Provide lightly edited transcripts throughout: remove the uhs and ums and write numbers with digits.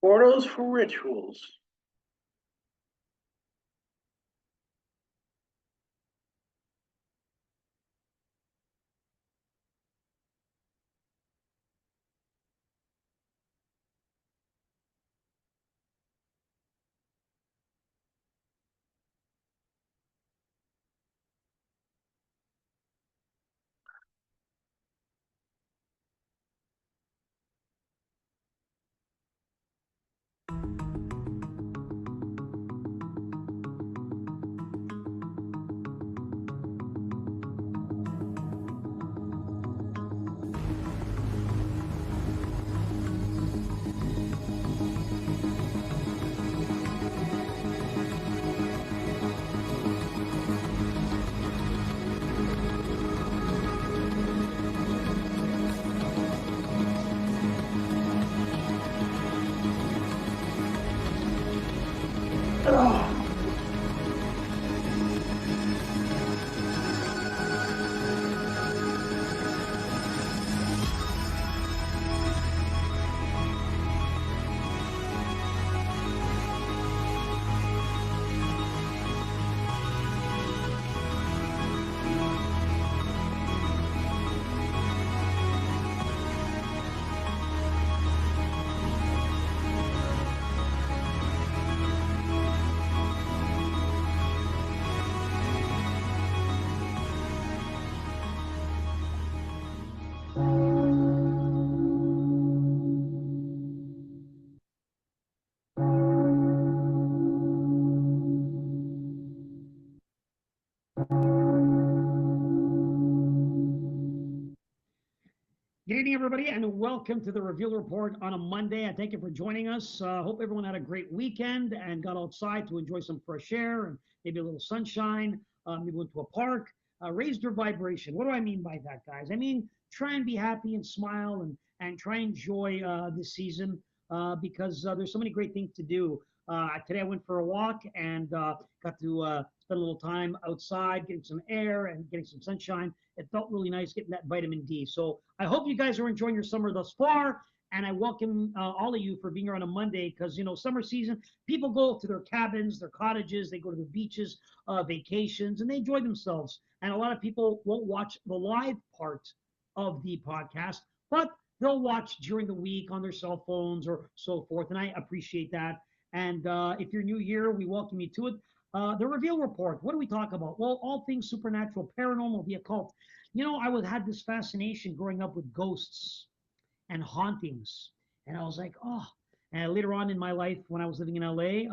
Portals for rituals. Good evening, everybody, and welcome to the Reveal Report on a Monday. I thank you for joining us. Hope everyone had a great weekend and got outside to enjoy some fresh air and maybe a little sunshine. Maybe went to a park, raised your vibration. What do I mean by that, guys? I mean, try and be happy and smile and try and enjoy this season because there's so many great things to do. Today I went for a walk and got to spend a little time outside, getting some air and getting some sunshine. It felt really nice getting that vitamin D. So I hope you guys are enjoying your summer thus far. And I welcome all of you for being here on a Monday because, you know, summer season, people go to their cabins, their cottages, they go to the beaches, vacations, and they enjoy themselves. And a lot of people won't watch the live part of the podcast, but they'll watch during the week on their cell phones or so forth. And I appreciate that. And if you're new here, we welcome you to it. The Reveal Report. What do we talk about? Well, all things supernatural, paranormal, the occult. You know, had this fascination growing up with ghosts and hauntings, and I was like, oh. And later on in my life, when I was living in LA,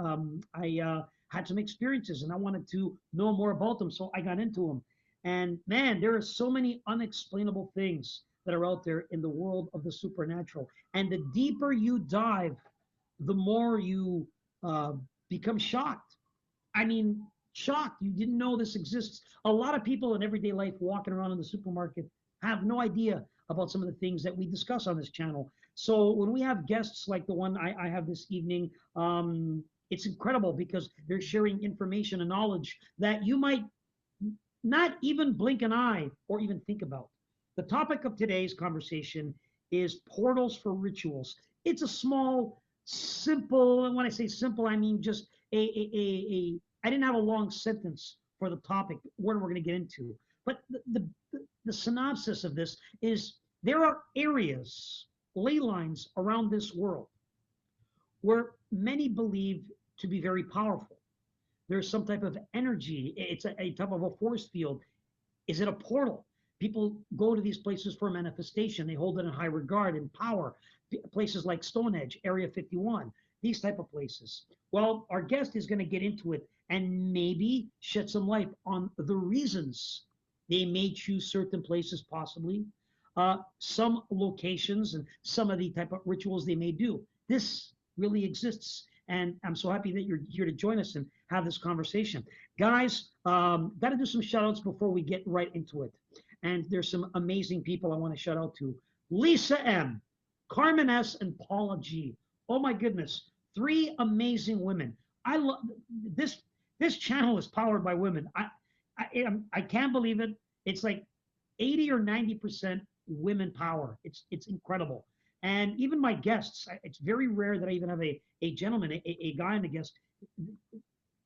I had some experiences, and I wanted to know more about them, so I got into them. And man, there are so many unexplainable things that are out there in the world of the supernatural. And the deeper you dive, the more you uh, become shocked. I mean, shocked. You didn't know this exists. A lot of people in everyday life walking around in the supermarket have no idea about some of the things that we discuss on this channel. So when we have guests like the one I have this evening, it's incredible because they're sharing information and knowledge that you might not even blink an eye or even think about. The topic of today's conversation is portals for rituals. It's a small, simple, and when I say simple, I mean just I didn't have a long sentence for the topic, what we're going to get into. But the synopsis of this is there are areas, ley lines around this world where many believe to be very powerful. There's some type of energy. It's a type of a force field. Is it a portal? People go to these places for manifestation. They hold it in high regard and power. Places like Stonehenge, Area 51, these type of places. Well, our guest is going to get into it and maybe shed some light on the reasons they may choose certain places, possibly some locations and some of the type of rituals they may do. This really exists. And I'm so happy that you're here to join us and have this conversation. Guys, got to do some shout outs before we get right into it. And there's some amazing people I want to shout out to. Lisa M, Carmen S, and Paula G. Oh my goodness, three amazing women. I love this. This channel is powered by women. I can't believe it. It's like 80 or 90% women power. It's incredible. And even my guests, it's very rare that I even have a gentleman, a guy on the guest.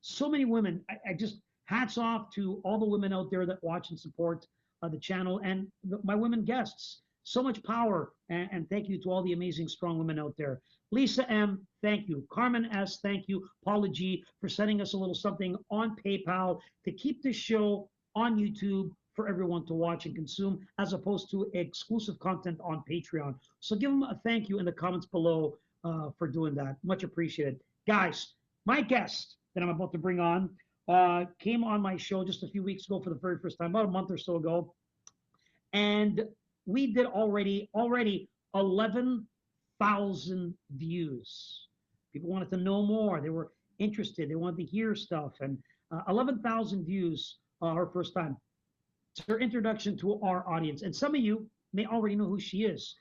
So many women. I just hats off to all the women out there that watch and support the channel and my women guests. So much power, and thank you to all the amazing, strong women out there. Lisa M, thank you. Carmen S, thank you. Paula G for sending us a little something on PayPal to keep this show on YouTube for everyone to watch and consume, as opposed to exclusive content on Patreon. So give them a thank you in the comments below for doing that. Much appreciated. Guys, my guest that I'm about to bring on came on my show just a few weeks ago for the very first time, about a month or so ago. And we did already 11,000 views. People wanted to know more. They were interested. They wanted to hear stuff. And 11,000 views her first time. It's her introduction to our audience. And some of you may already know who she is.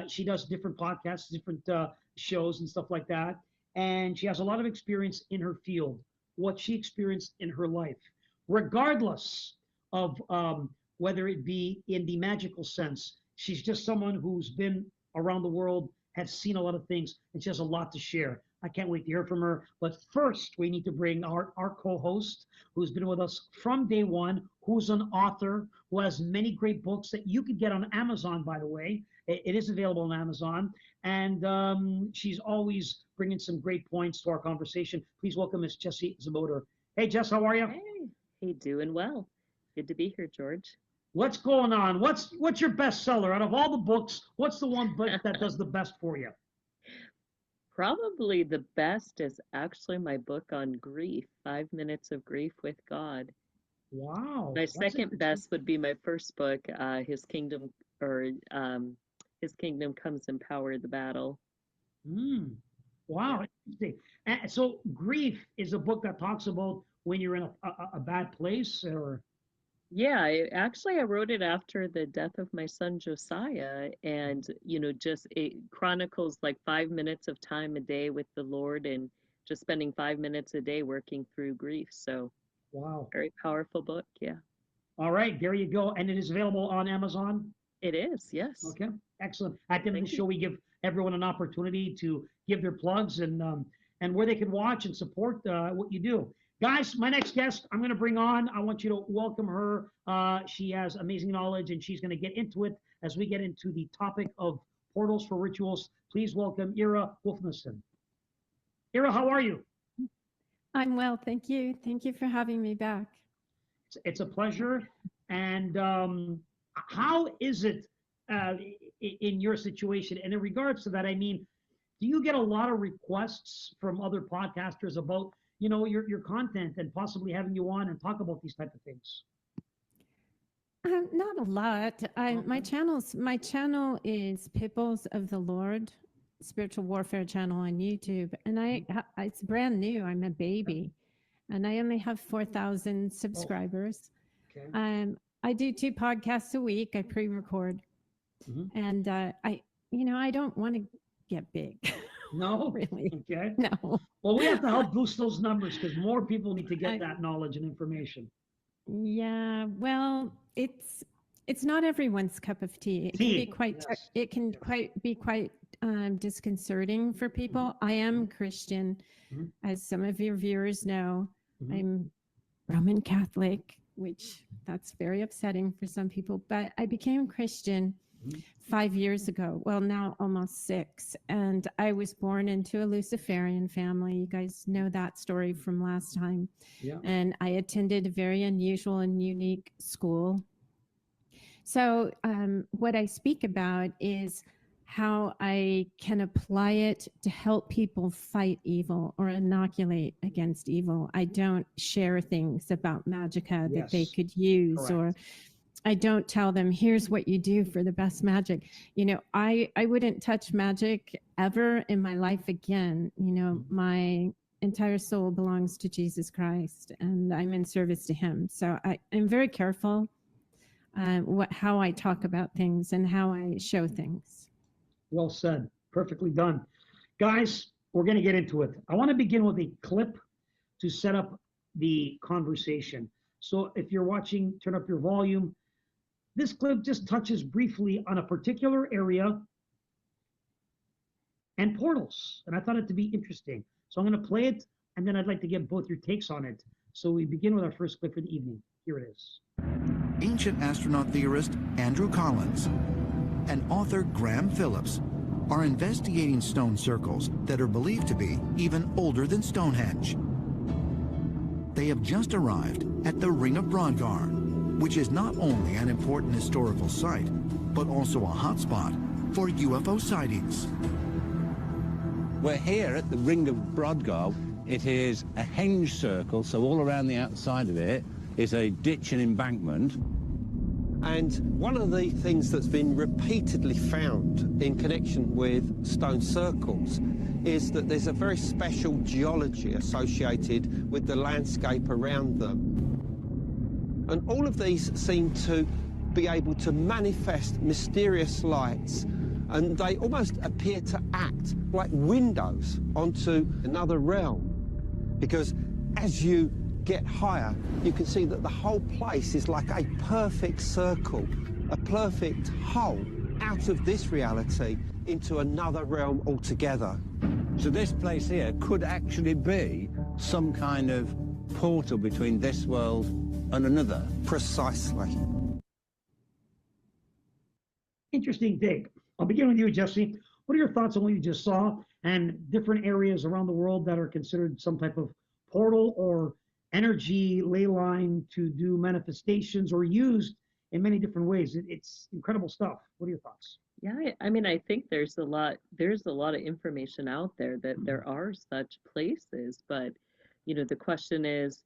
She does different podcasts, different shows and stuff like that. And she has a lot of experience in her field, what she experienced in her life, regardless of whether it be in the magical sense. She's just someone who's been around the world, has seen a lot of things, and she has a lot to share. I can't wait to hear from her. But first, we need to bring our co-host, who's been with us from day one, who's an author, who has many great books that you could get on Amazon, by the way. It is available on Amazon. And she's always bringing some great points to our conversation. Please welcome Miss Jessie Czebotar. Hey, Jess, how are you? Hey, doing well. Good to be here, George. What's going on? What's your bestseller out of all the books? What's the one book that does the best for you? Probably the best is actually my book on grief, 5 Minutes of Grief with God. Wow. My second best would be my first book, His Kingdom Comes in Power of the Battle. Wow. Interesting. And so grief is a book that talks about when you're in a bad place, or? Yeah, I wrote it after the death of my son Josiah, and just it chronicles like 5 minutes of time a day with the Lord, and just spending 5 minutes a day working through grief. So, wow, very powerful book. Yeah. All right, there you go, and it is available on Amazon. It is, yes. Okay, excellent. At the end of the show, we give everyone an opportunity to give their plugs and where they can watch and support what you do. Guys, my next guest I'm going to bring on, I want you to welcome her. She has amazing knowledge, and she's going to get into it as we get into the topic of portals for rituals. Please welcome Eira Wulfnothsson. Eira, how are you? I'm well, thank you. Thank you for having me back. It's a pleasure. And how is it in your situation? And in regards to that, I mean, do you get a lot of requests from other podcasters about your content and possibly having you on and talk about these type of things? Not a lot. My channel is Pipples of the Lord, spiritual warfare channel on YouTube, and it's brand new. I'm a baby, and I only have 4,000 subscribers. Okay. I do 2 podcasts a week. I pre-record, and I don't want to get big. No, really. Okay. No. Well, we have to help boost those numbers because more people need to get that knowledge and information. Yeah, well, it's not everyone's cup of tea. It can be quite be quite disconcerting for people. I am Christian, as some of your viewers know. I'm Roman Catholic, which that's very upsetting for some people. But I became Christian 5 years ago. Well, now almost 6. And I was born into a Luciferian family. You guys know that story from last time. Yeah. And I attended a very unusual and unique school. So what I speak about is how I can apply it to help people fight evil or inoculate against evil. I don't share things about magicka that they could use. Correct. Or I don't tell them, here's what you do for the best magic. I wouldn't touch magic ever in my life again. My entire soul belongs to Jesus Christ, and I'm in service to him. So I'm very careful how I talk about things and how I show things. Well said. Perfectly done. Guys, we're going to get into it. I want to begin with a clip to set up the conversation. So if you're watching, turn up your volume. This clip just touches briefly on a particular area and portals. And I thought it to be interesting. So I'm going to play it, and then I'd like to get both your takes on it. So we begin with our first clip for the evening. Here it is. Ancient astronaut theorist Andrew Collins and author Graham Phillips are investigating stone circles that are believed to be even older than Stonehenge. They have just arrived at the Ring of Brodgar, which is not only an important historical site, but also a hotspot for UFO sightings. We're here at the Ring of Brodgar. It is a henge circle, so all around the outside of it is a ditch and embankment. And one of the things that's been repeatedly found in connection with stone circles is that there's a very special geology associated with the landscape around them. And all of these seem to be able to manifest mysterious lights, and they almost appear to act like windows onto another realm. Because as you get higher, you can see that the whole place is like a perfect circle, a perfect hole out of this reality into another realm altogether. So this place here could actually be some kind of portal between this world and another. Precisely. Interesting take. I'll begin with you, Jesse. What are your thoughts on what you just saw and different areas around the world that are considered some type of portal or energy ley line to do manifestations or used in many different ways? It's incredible stuff. What are your thoughts? Yeah, I mean, I think there's a lot of information out there that there are such places, but the question is,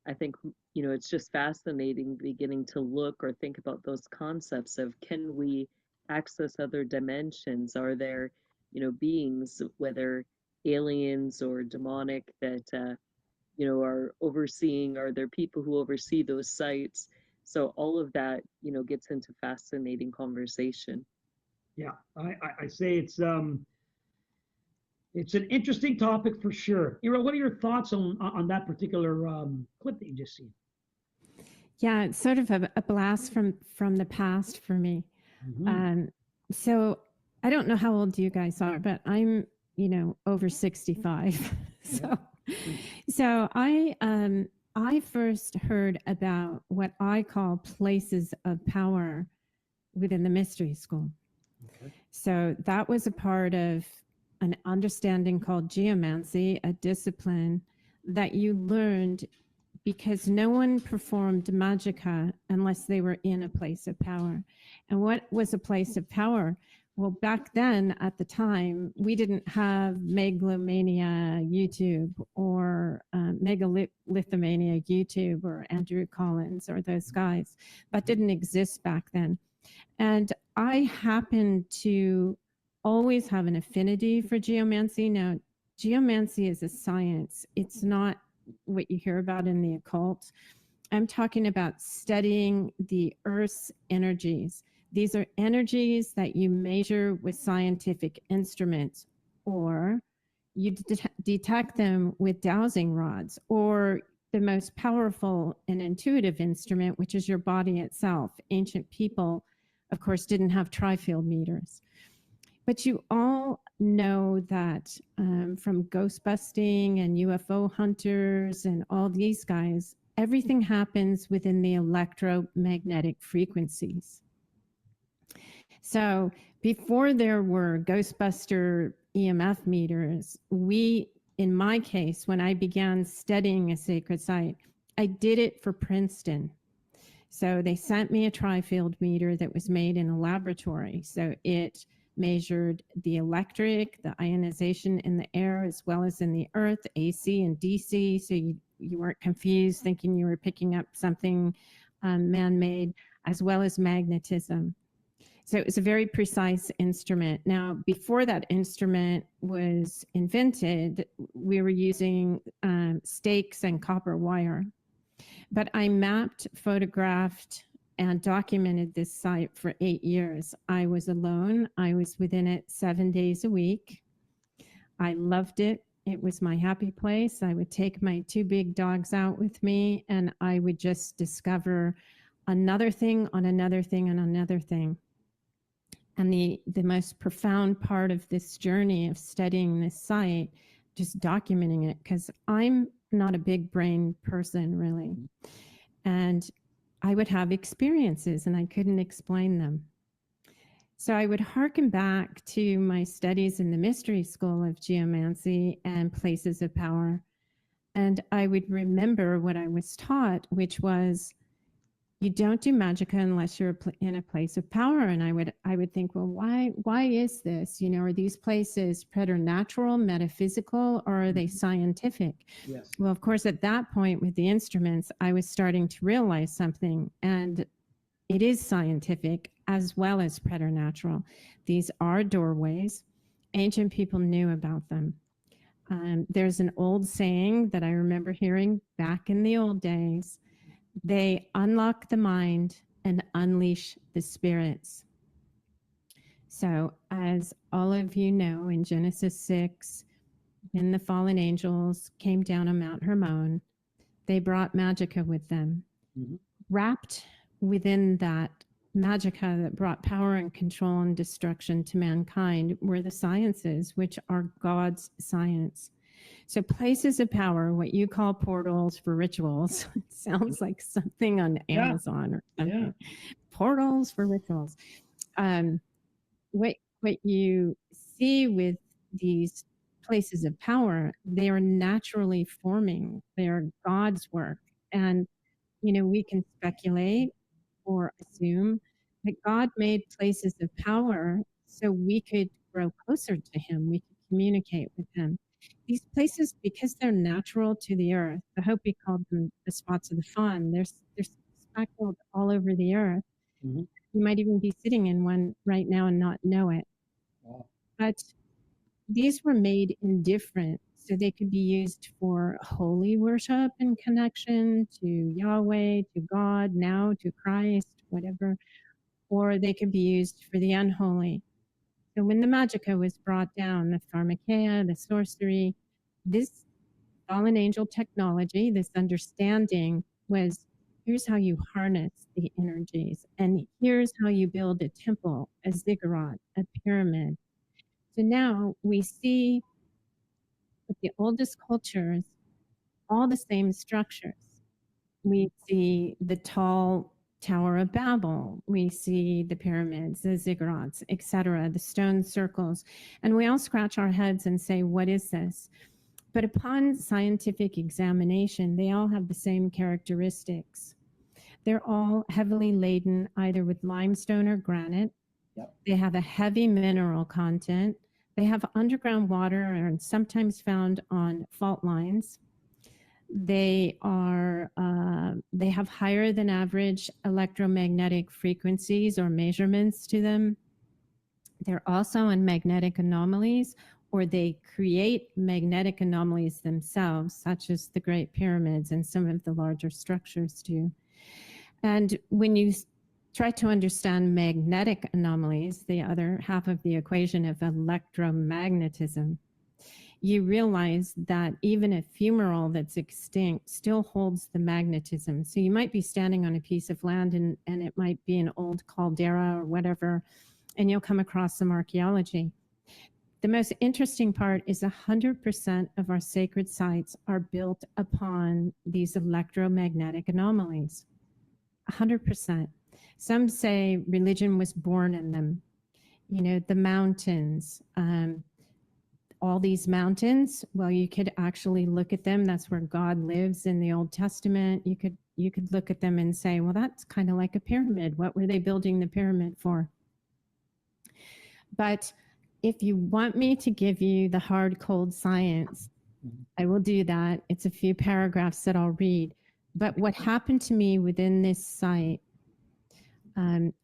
I think, it's just fascinating beginning to look or think about those concepts of, can we access other dimensions? Are there, beings, whether aliens or demonic, that are overseeing? Are there people who oversee those sites? So all of that, gets into fascinating conversation. Yeah, I say it's an interesting topic for sure. Eira, what are your thoughts on that particular clip that you just seen? Yeah, it's sort of a blast from the past for me. Mm-hmm. So I don't know how old you guys are, but I'm, over 65. So I first heard about what I call places of power within the mystery school. Okay. So that was a part of an understanding called geomancy, a discipline that you learned because no one performed magicka unless they were in a place of power. And what was a place of power? Well, back then, at the time, we didn't have Megalomania YouTube or Megalithomania YouTube or Andrew Collins or those guys. That didn't exist back then. And I happen to always have an affinity for geomancy. Now, geomancy is a science. It's not what you hear about in the occult. I'm talking about studying the Earth's energies. These are energies that you measure with scientific instruments, or you detect them with dowsing rods, or the most powerful and intuitive instrument, which is your body itself. Ancient people, of course, didn't have tri-field meters. But you all know that from ghost busting and UFO hunters and all these guys, everything happens within the electromagnetic frequencies. So before there were Ghostbuster EMF meters, in my case, when I began studying a sacred site, I did it for Princeton. So they sent me a tri-field meter that was made in a laboratory. So it measured the electric, the ionization in the air, as well as in the earth, AC and DC. So you weren't confused thinking you were picking up something man-made, as well as magnetism. So it was a very precise instrument. Now, before that instrument was invented, we were using stakes and copper wire. But I mapped, photographed, and documented this site for 8 years. I was alone. I was within it 7 days a week. I loved it. It was my happy place. I would take my 2 big dogs out with me, and I would just discover another thing on another thing on another thing. And the most profound part of this journey of studying this site, just documenting it, because I'm not a big brain person really. And I would have experiences and I couldn't explain them. So I would hearken back to my studies in the mystery school of geomancy and places of power. And I would remember what I was taught, which was, you don't do magicka unless you're in a place of power. And I would think, well, why is this? You know, are these places preternatural, metaphysical, or are they scientific? Yes. Well, of course, at that point with the instruments, I was starting to realize something, and it is scientific as well as preternatural. These are doorways. Ancient people knew about them. There's an old saying that I remember hearing back in the old days. They unlock the mind and unleash the spirits. So as all of you know, in Genesis 6, when the fallen angels came down on Mount Hermon, they brought magicka with them. Mhm. Wrapped within that magicka that brought power and control and destruction to mankind were the sciences, which are God's science. So places of power, what you call portals for rituals, it sounds like something on Yeah. Amazon or something. Yeah. Portals for rituals. What you see with these places of power, they are naturally forming. They are God's work. And, you know, we can speculate or assume that God made places of power so we could grow closer to him, we could communicate with him. These places, because they're natural to the earth, the Hopi called them the spots of the fawn, they're speckled all over the earth. Mhm. You might even be sitting in one right now and not know it. Wow. But these were made indifferent, so they could be used for holy worship and connection to Yahweh, to God, now to Christ, whatever, or they could be used for the unholy. So when the magicka was brought down, the pharmakeia, the sorcery, this fallen angel technology, this understanding was, here's how you harness the energies, and here's how you build a temple, a ziggurat, a pyramid. So now we see with the oldest cultures all the same structures. We see the tall Tower of Babel, we see the pyramids, the ziggurats, etc., the stone circles, and we all scratch our heads and say, what is this? But upon scientific examination, they all have the same characteristics. They're all heavily laden either with limestone or granite. Yep. They have a heavy mineral content. They have underground water and sometimes found on fault lines. They have higher than average electromagnetic frequencies or measurements to them. They're also on magnetic anomalies, or they create magnetic anomalies themselves, such as the Great Pyramids and some of the larger structures do. And when you try to understand magnetic anomalies, the other half of the equation of electromagnetism, you realize that even a fumarole that's extinct still holds the magnetism. So you might be standing on a piece of land and it might be an old caldera or whatever, and you'll come across some archaeology. The most interesting part is 100% of our sacred sites are built upon these electromagnetic anomalies. 100%. Some say religion was born in them. You know, the mountains, all these mountains, well, you could actually look at them. That's where God lives in the Old Testament. You could look at them and say, well, that's kind of like a pyramid. What were they building the pyramid for? But if you want me to give you the hard, cold science, I will do that. It's a few paragraphs that I'll read. But what happened to me within this site,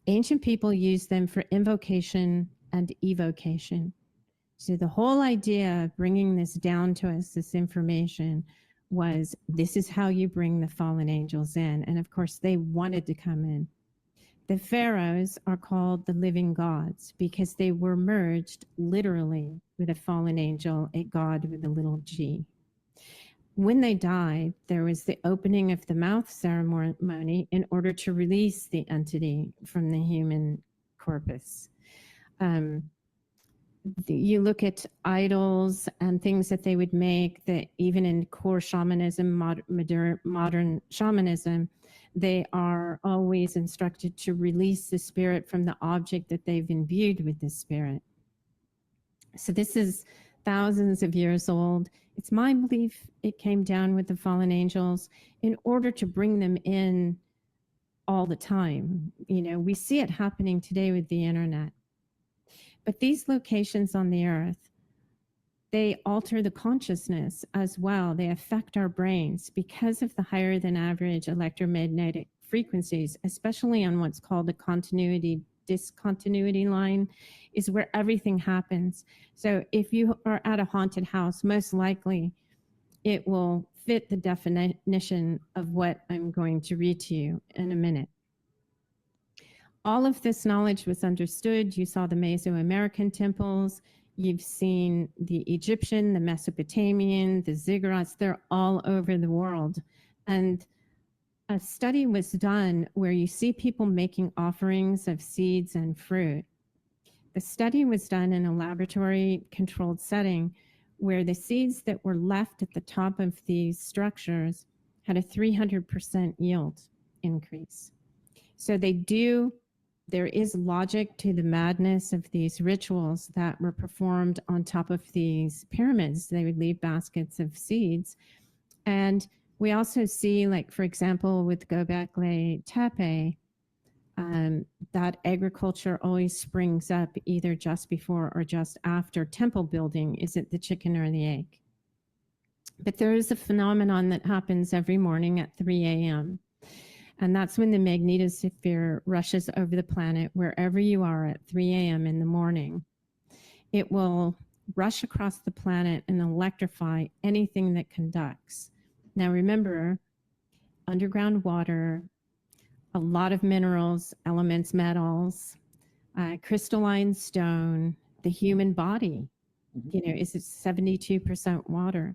ancient people used them for invocation and evocation. So the whole idea of bringing this down to us, this information, was this is how you bring the fallen angels in. And of course, they wanted to come in. The pharaohs are called the living gods because they were merged literally with a fallen angel, a god with a little g. When they died, there was the opening of the mouth ceremony in order to release the entity from the human corpus. um, you look at idols and things that they would make that even in core shamanism, modern shamanism, they are always instructed to release the spirit from the object that they've imbued with the spirit. So this is thousands of years old. It's my belief it came down with the fallen angels in order to bring them in all the time. You know, we see it happening today with the internet. But these locations on the earth, they alter the consciousness as well. They affect our brains because of the higher than average electromagnetic frequencies, especially on what's called a discontinuity line, is where everything happens. So if you are at a haunted house, most likely it will fit the definition of what I'm going to read to you in a minute. All of this knowledge was understood. You saw the Mesoamerican temples. You've seen the Egyptian, the Mesopotamian, the ziggurats. They're all over the world. And a study was done where you see people making offerings of seeds and fruit. The study was done in a laboratory controlled setting where the seeds that were left at the top of these structures had a 300% yield increase. So there is logic to the madness of these rituals that were performed on top of these pyramids. They would leave baskets of seeds. And we also see, like, for example, with Göbekli Tepe, that agriculture always springs up either just before or just after temple building. Is it the chicken or the egg? But there is a phenomenon that happens every morning at 3 a.m. And that's when the magnetosphere rushes over the planet wherever you are at 3 a.m. in the morning. It will rush across the planet and electrify anything that conducts. Now remember, underground water, a lot of minerals, elements, metals, crystalline stone, the human body, you know, is 72% water.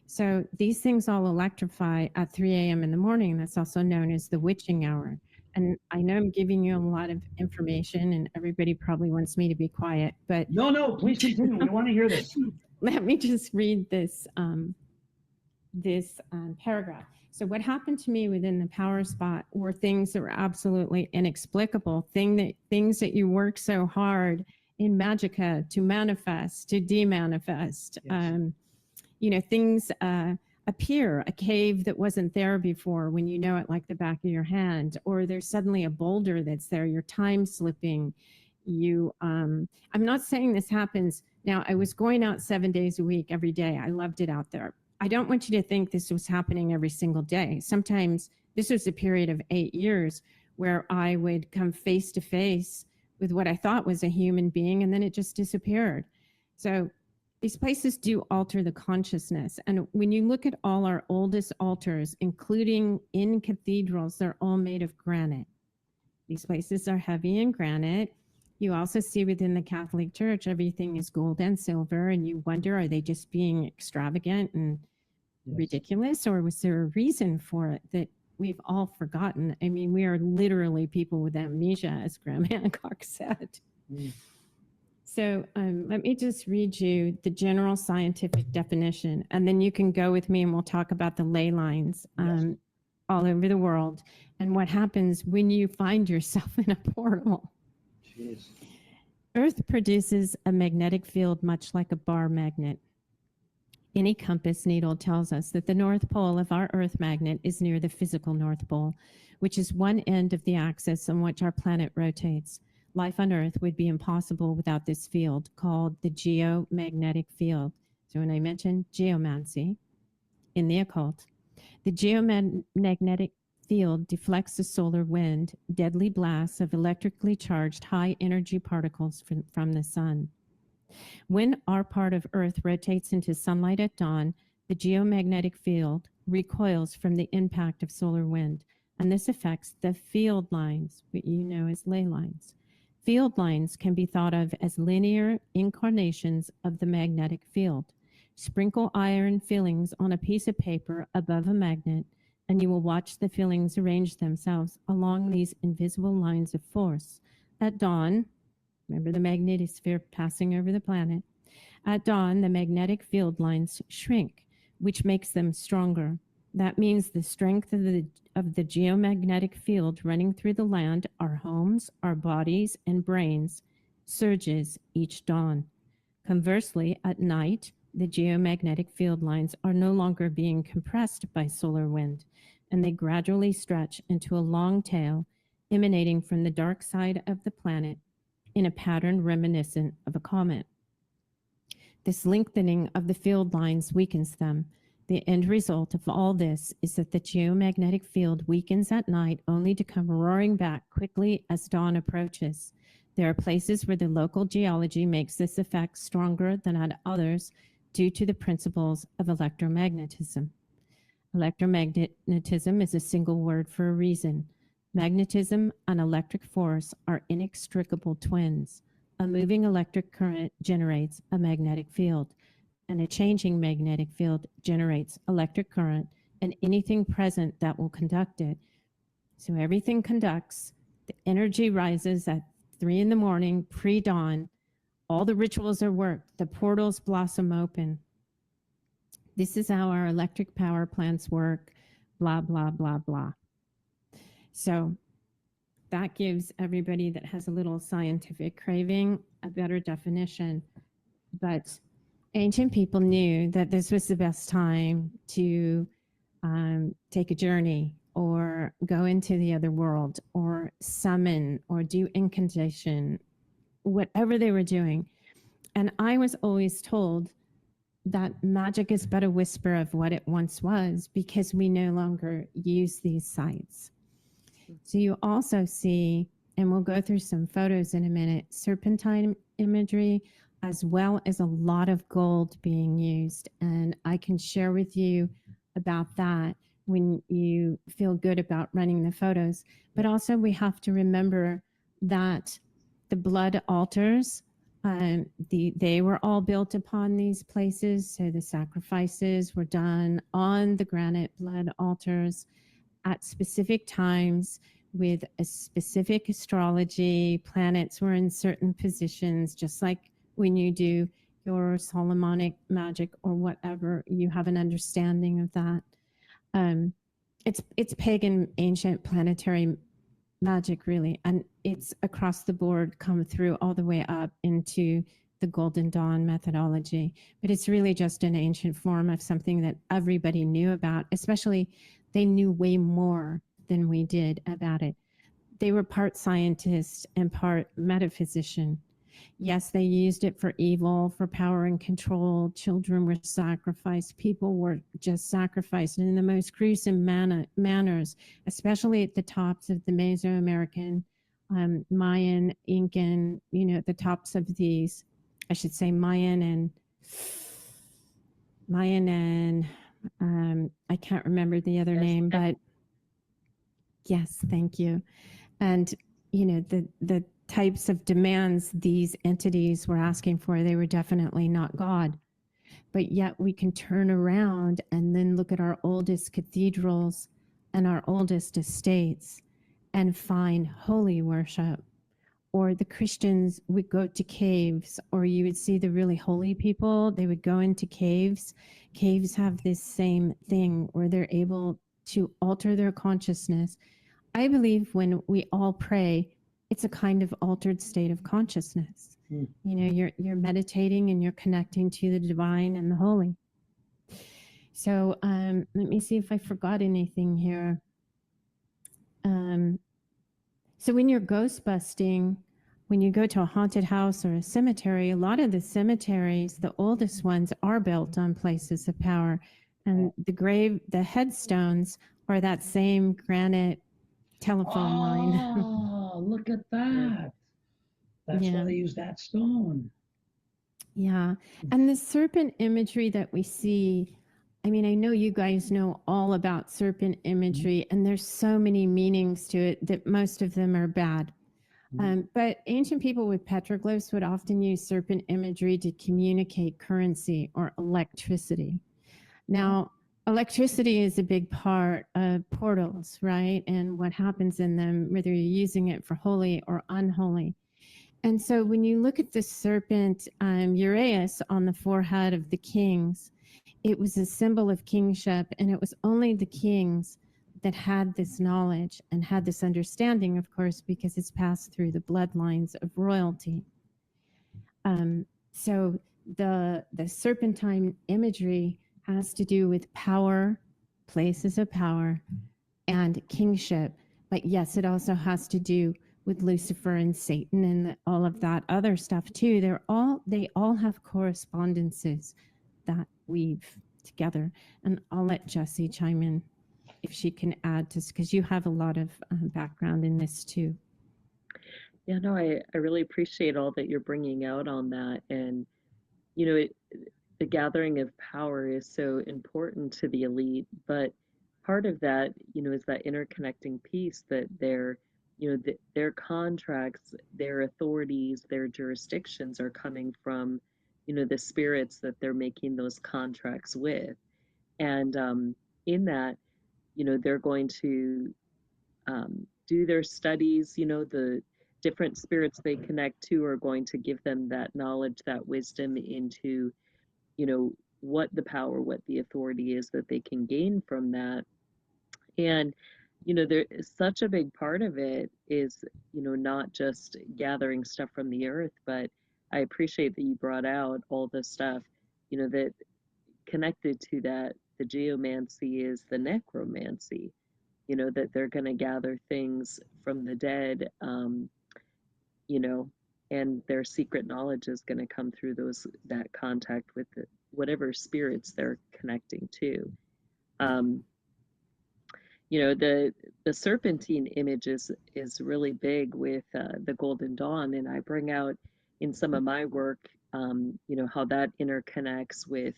So these things all electrify at 3 a.m. in the morning. That's also known as the witching hour. And I know I'm giving you a lot of information and everybody probably wants me to be quiet, but No, please continue. We want to hear this. let me just read this, paragraph. So what happened to me within the power spot were things that were absolutely inexplicable, things that you work so hard in Magica to manifest, to demanifest. Yes. You know, things appear, a cave that wasn't there before when you know it like the back of your hand, or there's suddenly a boulder that's there, you're time slipping. I'm not saying this happens. Now, I was going out 7 days a week every day. I loved it out there. I don't want you to think this was happening every single day. Sometimes this was a period of 8 years where I would come face to face with what I thought was a human being, and then it just disappeared. So these places do alter the consciousness. And when you look at all our oldest altars, including in cathedrals, they're all made of granite. These places are heavy in granite. You also see within the Catholic Church, everything is gold and silver, and you wonder, are they just being extravagant and ridiculous, or was there a reason for it that we've all forgotten? I mean, we are literally people with amnesia, as Graham Hancock said. So let me just read you the general scientific definition, and then you can go with me and we'll talk about the ley lines all over the world and what happens when you find yourself in a portal. Jeez. Earth produces a magnetic field much like a bar magnet. Any compass needle tells us that the North Pole of our Earth magnet is near the physical North Pole, which is one end of the axis on which our planet rotates. Life on Earth would be impossible without this field called the geomagnetic field. So when I mentioned geomancy in the occult, the geomagnetic field deflects the solar wind, deadly blasts of electrically charged high energy particles from the sun. When our part of Earth rotates into sunlight at dawn, the geomagnetic field recoils from the impact of solar wind, and this affects the field lines, what you know as ley lines. Field lines can be thought of as linear incarnations of the magnetic field. Sprinkle iron fillings on a piece of paper above a magnet, and you will watch the fillings arrange themselves along these invisible lines of force. At dawn, remember the magnetosphere passing over the planet. At dawn, the magnetic field lines shrink, which makes them stronger. That means the strength of the geomagnetic field running through the land, our homes, our bodies, and brains, surges each dawn. Conversely, at night, the geomagnetic field lines are no longer being compressed by solar wind, and they gradually stretch into a long tail emanating from the dark side of the planet in a pattern reminiscent of a comet. This lengthening of the field lines weakens them. The end result of all this is that the geomagnetic field weakens at night only to come roaring back quickly as dawn approaches. There are places where the local geology makes this effect stronger than at others due to the principles of electromagnetism. Electromagnetism is a single word for a reason. Magnetism and electric force are inextricable twins. A moving electric current generates a magnetic field, and a changing magnetic field generates electric current and anything present that will conduct it. So everything conducts. The energy rises at 3 in the morning, pre-dawn. All the rituals are worked. The portals blossom open. This is how our electric power plants work, blah, blah, blah, blah. So that gives everybody that has a little scientific craving a better definition. But ancient people knew that this was the best time to take a journey or go into the other world or summon or do incantation, whatever they were doing. And I was always told that magic is but a whisper of what it once was because we no longer use these sites. So you also see, and we'll go through some photos in a minute, serpentine imagery, as well as a lot of gold being used. And I can share with you about that when you feel good about running the photos. But also we have to remember that the blood altars, they were all built upon these places. So the sacrifices were done on the granite blood altars at specific times with a specific astrology. Planets were in certain positions, just like when you do your Solomonic magic or whatever, you have an understanding of that. It's pagan, ancient planetary magic, really, and it's across the board come through all the way up into the Golden Dawn methodology. But it's really just an ancient form of something that everybody knew about, especially they knew way more than we did about it. They were part scientist and part metaphysician. Yes, they used it for evil, for power and control. Children were sacrificed. People were just sacrificed in the most gruesome manners, especially at the tops of the Mesoamerican, Mayan, Incan, at the tops of these, I should say Mayan and I can't remember the other name, but yes, thank you. And, the types of demands these entities were asking for, they were definitely not God. But yet we can turn around and then look at our oldest cathedrals and our oldest estates and find holy worship. Or the Christians would go to caves, or you would see the really holy people, they would go into caves. Caves have this same thing where they're able to alter their consciousness. I believe when we all pray, it's a kind of altered state of consciousness. You're meditating and you're connecting to the divine and the holy. So let me see if I forgot anything here. So when you're ghost busting, when you go to a haunted house or a cemetery, a lot of the cemeteries, the oldest ones, are built on places of power. And the headstones are that same granite telephone line. Oh, look at that. That's why they use that stone. Yeah. And the serpent imagery that we see, I mean, I know you guys know all about serpent imagery, and there's so many meanings to it that most of them are bad. But ancient people with petroglyphs would often use serpent imagery to communicate currency or electricity. Now, electricity is a big part of portals, right? And what happens in them, whether you're using it for holy or unholy. And so when you look at the serpent Uraeus on the forehead of the kings, it was a symbol of kingship, and it was only the kings that had this knowledge and had this understanding, of course, because it's passed through the bloodlines of royalty. So the serpentine imagery has to do with power, places of power, and kingship. But yes, it also has to do with Lucifer and Satan and all of that other stuff too. They all have correspondences that weave together. And I'll let Jessie chime in if she can add to, because you have a lot of background in this too. Yeah, no, I really appreciate all that you're bringing out on that. And, you know, the gathering of power is so important to the elite, but part of that, you know, is that interconnecting piece that their contracts, their authorities, their jurisdictions are coming from, you know, the spirits that they're making those contracts with. And in that, you know, they're going to do their studies, you know, the different spirits they connect to are going to give them that knowledge, that wisdom into, you know, what the power, what the authority is that they can gain from that. And, you know, there is such a big part of it is, you know, not just gathering stuff from the earth, but I appreciate that you brought out all the stuff, you know, that connected to that. The geomancy is the necromancy, you know, that they're going to gather things from the dead, you know, and their secret knowledge is going to come through that contact with whatever spirits they're connecting to. You know, the serpentine image is really big with the Golden Dawn, and I bring out in some of my work, you know, how that interconnects with,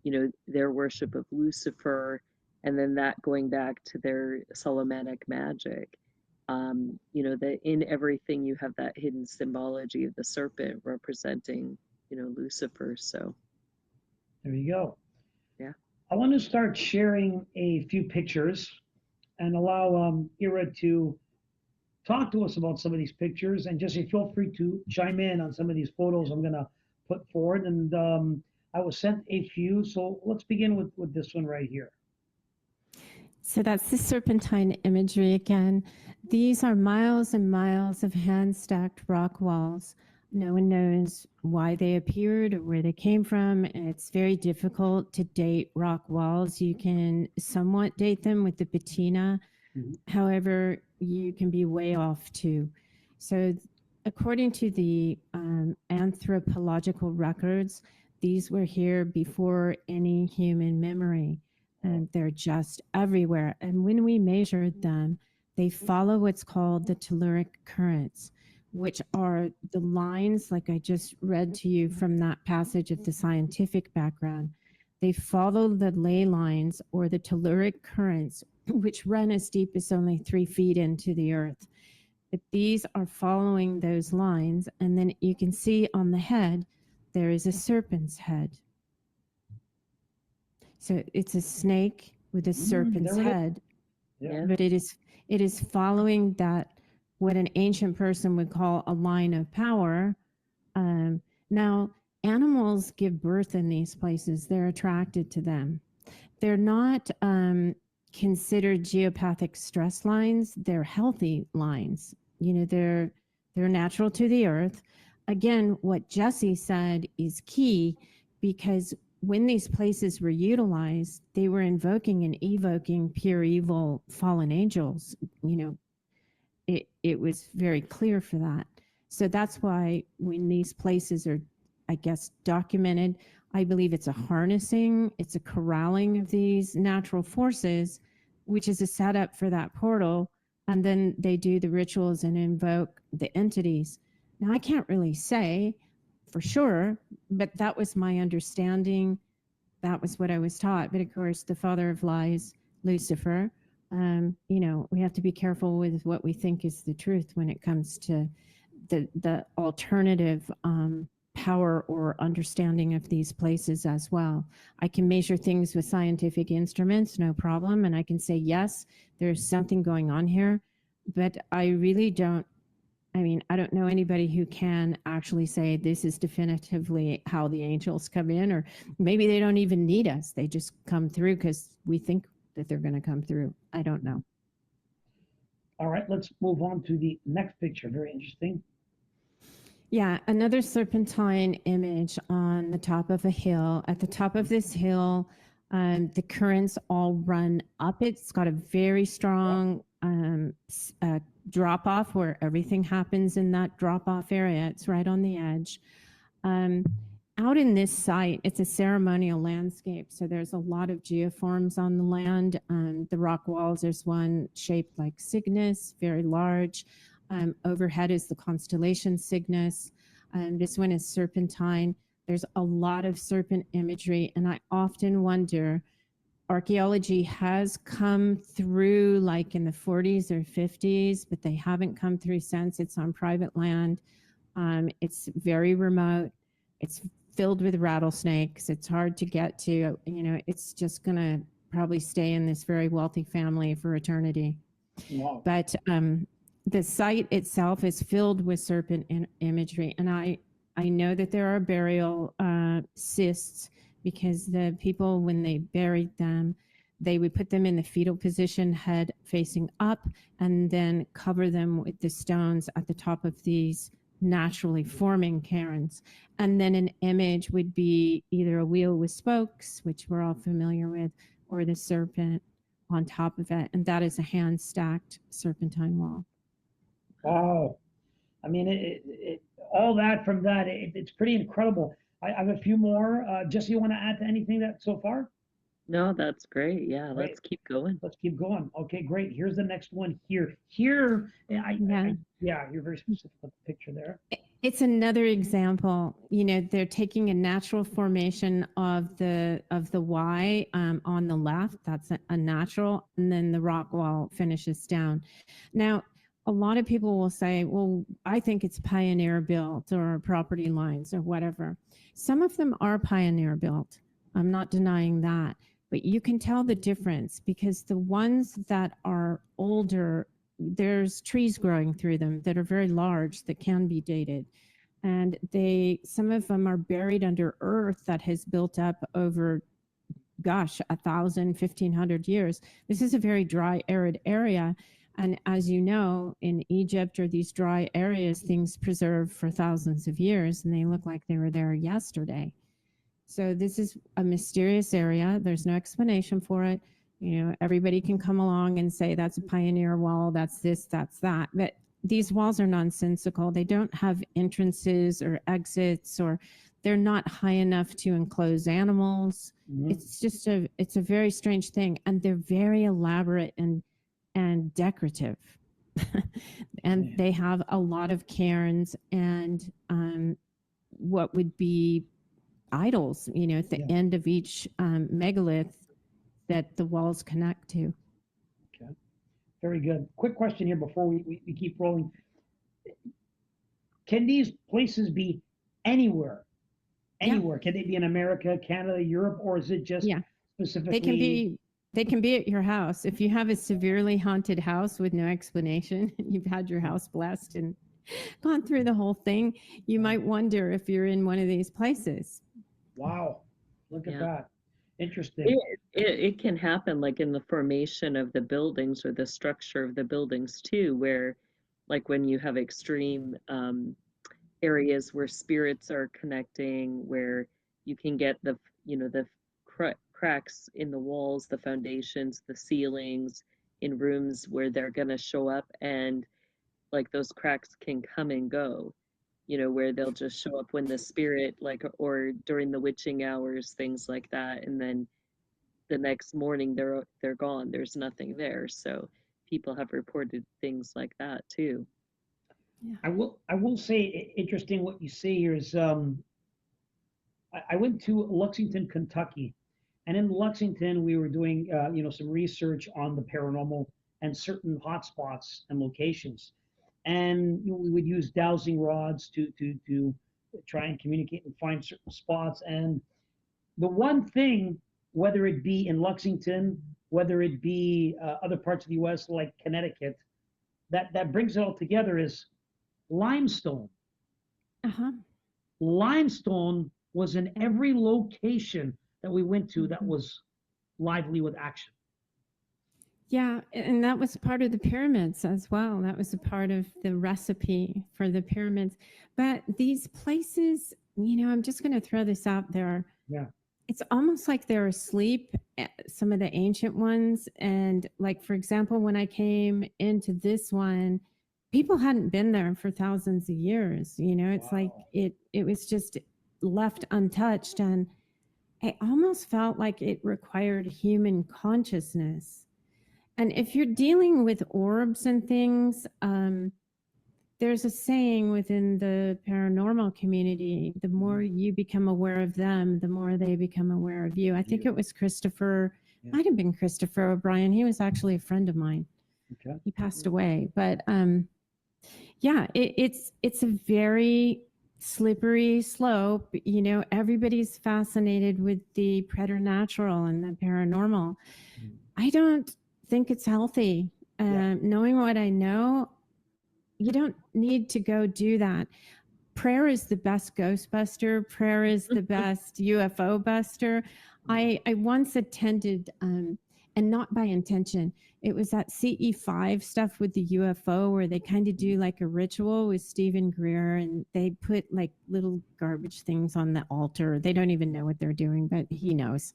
you know, their worship of Lucifer, and then that going back to their Solomonic magic. You know, that in everything you have that hidden symbology of the serpent representing, you know, Lucifer. So There you go. yeah. I want to start sharing a few pictures and allow Eira to talk to us about some of these pictures. And Jessie, feel free to chime in on some of these photos I'm going to put forward. And I was sent a few. So let's begin with this one right here. So that's the serpentine imagery again. These are miles and miles of hand-stacked rock walls. No one knows why they appeared or where they came from. It's very difficult to date rock walls. You can somewhat date them with the patina. However, you can be way off too. So according to the anthropological records, these were here before any human memory. And they're just everywhere. And when we measured them, they follow what's called the telluric currents, which are the lines, like I just read to you from that passage of the scientific background. They follow the ley lines or the telluric currents, which run as deep as only 3 feet into the earth. But these are following those lines. And then you can see on the head, there is a serpent's head. So it's a snake with a serpent's head, Yeah. but it is following that, what an ancient person would call a line of power. Now, animals give birth in these places. They're attracted to them. They're not considered geopathic stress lines. They're healthy lines. You know, they're natural to the earth. Again, what Jessie said is key, because when these places were utilized, they were invoking and evoking pure evil fallen angels. You know, it was very clear for that. So that's why when these places are, I guess, documented, I believe it's a harnessing, it's a corralling of these natural forces, which is a setup for that portal. And then they do the rituals and invoke the entities. Now, I can't really say for sure, but that was my understanding. That was what I was taught. But of course, the father of lies, Lucifer, you know, we have to be careful with what we think is the truth when it comes to the alternative power or understanding of these places as well. I can measure things with scientific instruments, no problem. And I can say, yes, there's something going on here, but I really don't I mean, I don't know anybody who can actually say this is definitively how the angels come in, or maybe they don't even need us. They just come through because we think that they're going to come through. I don't know. All right, let's move on to the next picture. Very interesting. Yeah, another serpentine image on the top of a hill. At the top of this hill, the currents all run up. It's got a very strong drop off where everything happens in that drop off area. It's right on the edge. Out in this site, it's a ceremonial landscape. So there's a lot of geoforms on the land. The rock walls, there's one shaped like Cygnus, very large. Overhead is the constellation Cygnus. This one is serpentine. There's a lot of serpent imagery. And I often wonder, archaeology has come through like in the 40s or 50s, but they haven't come through since. It's on private land. It's very remote. It's filled with rattlesnakes. It's hard to get to. You know, it's just going to probably stay in this very wealthy family for eternity. Wow. But the site itself is filled with serpent imagery. And I know that there are burial cysts, because the people, when they buried them, they would put them in the fetal position, head facing up, and then cover them with the stones at the top of these naturally forming cairns. And then an image would be either a wheel with spokes, which we're all familiar with, or the serpent on top of it. And that is a hand-stacked serpentine wall. Wow. I mean, all that from that, it's pretty incredible. I have a few more. Jesse, you want to add to anything that so far? No, that's great. Yeah, Great. let's keep going. Let's keep going. Okay, great. Here's the next one here. Here, yeah, you're very specific with the picture there. It's another example. You know, they're taking a natural formation of the Y on the left. That's a natural, and then the rock wall finishes down. Now, a lot of people will say, well, I think it's pioneer built or property lines or whatever. Some of them are pioneer built. I'm not denying that. But you can tell the difference, because the ones that are older, there's trees growing through them that are very large that can be dated. And some of them are buried under earth that has built up over, gosh, 1,000, 1,500 years. This is a very dry, arid area. And as you know, in Egypt or these dry areas, things preserve for thousands of years, and they look like they were there yesterday. So this is a mysterious area. There's no explanation for it. You know, everybody can come along and say that's a pioneer wall, that's this, that's that. But these walls are nonsensical. They don't have entrances or exits, or they're not high enough to enclose animals. Mm-hmm. It's a very strange thing. And they're very elaborate and decorative. And they have a lot of cairns and what would be idols, you know, at the end of each megalith that the walls connect to. Okay, very good. Quick question here before we keep rolling. Can these places be anywhere? Anywhere? Yeah. Can they be in America, Canada, Europe, or is it just specifically? They can be at your house. If you have a severely haunted house with no explanation, you've had your house blessed and gone through the whole thing, you might wonder if you're in one of these places. Wow, look at that. Interesting. It can happen like in the formation of the buildings or the structure of the buildings too, where like when you have extreme areas where spirits are connecting, where you can get the cracks in the walls, the foundations, the ceilings, in rooms where they're going to show up, and like those cracks can come and go, you know, where they'll just show up when the spirit, like, or during the witching hours, things like that, and then the next morning they're gone. There's nothing there. So people have reported things like that too. Yeah. I will say, interesting what you say here is, I went to Lexington, Kentucky, and in Lexington we were doing some research on the paranormal and certain hotspots and locations. And we would use dowsing rods to try and communicate and find certain spots. And the one thing, whether it be in Lexington, whether it be other parts of the U.S. like Connecticut, that brings it all together is limestone. Uh-huh. Limestone was in every location that we went to that was lively with action. Yeah, and that was part of the pyramids as well. That was a part of the recipe for the pyramids. But these places, I'm just going to throw this out there. Yeah. It's almost like they're asleep, some of the ancient ones. And like, for example, when I came into this one, people hadn't been there for thousands of years. It's like it was just left untouched. And I almost felt like it required human consciousness. And if you're dealing with orbs and things, there's a saying within the paranormal community, the more you become aware of them, the more they become aware of you. I think it was Christopher, might have been Christopher O'Brien. He was actually a friend of mine. Okay. He passed away. But yeah, it's a very slippery slope. Everybody's fascinated with the preternatural and the paranormal. I don't think it's healthy. Knowing what I know, you don't need to go do that. Prayer is the best Ghostbuster. Prayer is the best UFO buster. I once attended, and not by intention, it was that CE5 stuff with the UFO where they kind of do like a ritual with Stephen Greer, and they put like little garbage things on the altar. They don't even know what they're doing, but he knows.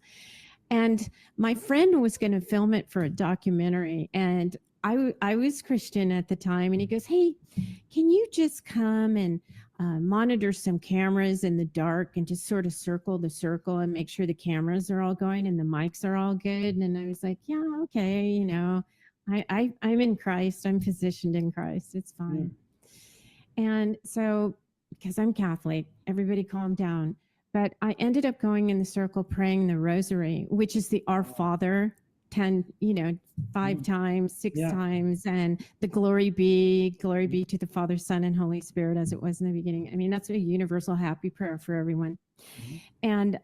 And my friend was going to film it for a documentary, and I was Christian at the time, and he goes, "Hey, can you just come and monitor some cameras in the dark and just sort of circle the circle and make sure the cameras are all going and the mics are all good?" And I was like, "Yeah, okay, I'm in Christ. I'm positioned in Christ. It's fine." And so, because I'm Catholic, everybody calm down. But I ended up going in the circle praying the rosary, which is the Our Father, 5 times, 6 times, and the glory be to the Father, Son, and Holy Spirit as it was in the beginning. I mean, that's a universal happy prayer for everyone. And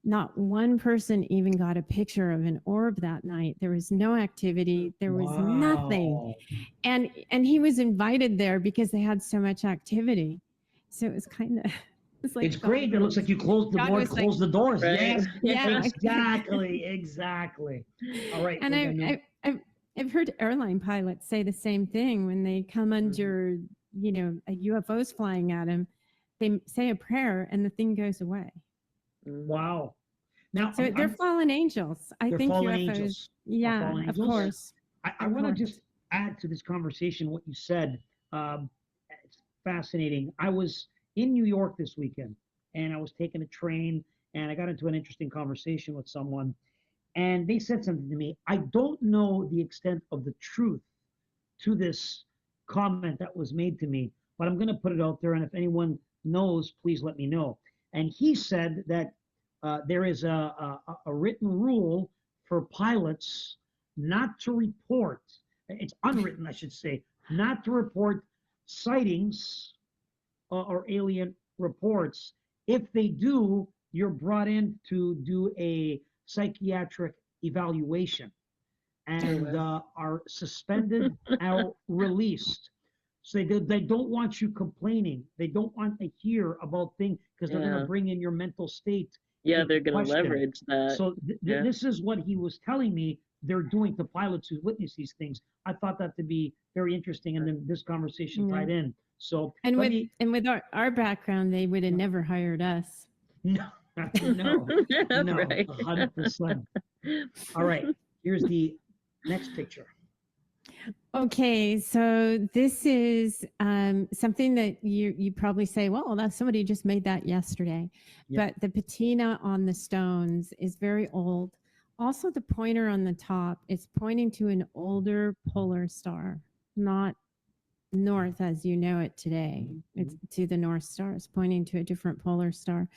not one person even got a picture of an orb that night. There was no activity. There was nothing. And he was invited there because they had so much activity. So it was kind of... It's great. It looks like you closed the Lord closed the doors. Right. Yes, exactly. All right. And I've heard airline pilots say the same thing when they come under, a UFO's flying at them. They say a prayer and the thing goes away. Wow. Now, so they're fallen angels. I think fallen UFOs. Angels. Yeah, fallen of angels. course. I want to just add to this conversation what you said. It's fascinating. I was in New York this weekend, and I was taking a train, and I got into an interesting conversation with someone, and they said something to me. I don't know the extent of the truth to this comment that was made to me, but I'm going to put it out there, and if anyone knows, please let me know. And he said that there is a written rule for pilots not to report, it's unwritten, I should say, not to report sightings or alien reports. If they do, you're brought in to do a psychiatric evaluation and are suspended or released. So they don't want you complaining. They don't want to hear about things because they're going to bring in your mental state. Yeah, they're going to leverage that. So this is what he was telling me they're doing to pilots who witness these things. I thought that to be very interesting, and then this conversation tied in. So with our background, they would have never hired us. No, 100%. All right, here's the next picture. Okay, so this is something that you probably say, well, that's somebody just made that yesterday. But the patina on the stones is very old. Also, the pointer on the top is pointing to an older polar star, not north as you know it today. It's to the North Star. It's pointing to a different polar star.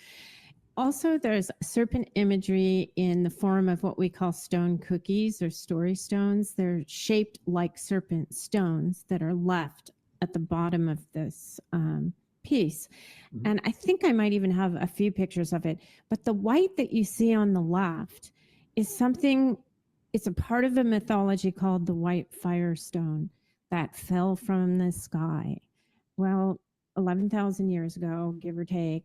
Also, there's serpent imagery in the form of what we call stone cookies or story stones. They're shaped like serpent stones that are left at the bottom of this piece. And I think I might even have a few pictures of it. But the white that you see on the left is something, it's a part of a mythology called the white firestone that fell from the sky. well, 11,000 years ago, give or take,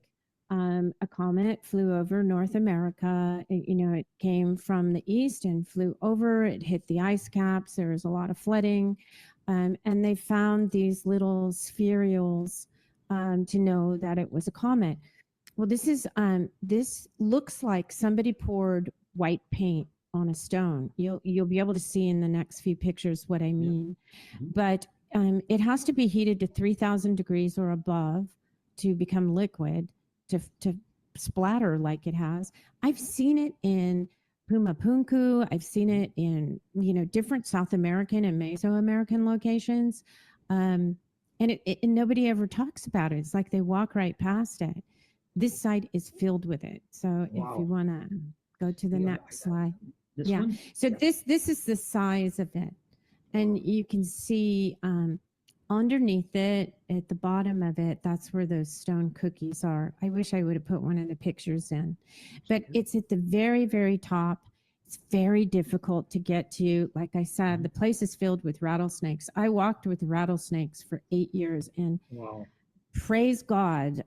a comet flew over North America. It came from the east and flew over. It hit the ice caps. There was a lot of flooding. And they found these little spherules to know that it was a comet. Well, this looks like somebody poured white paint on a stone. You'll be able to see in the next few pictures what I mean. Mhm. But it has to be heated to 3,000 degrees or above to become liquid, to splatter like it has. I've seen it in Pumapunku. I've seen it in different South American and Mesoamerican locations, and nobody ever talks about it. It's like they walk right past it. This site is filled with it. So if Wow. you want to go to the Yeah, next slide. This Yeah. one? So this is the size of it. And you can see underneath it, at the bottom of it, that's where those stone cookies are. I wish I would have put one of the pictures in. But it's at the very, very top. It's very difficult to get to. Like I said, the place is filled with rattlesnakes. I walked with rattlesnakes for 8 years, and Wow. praise God,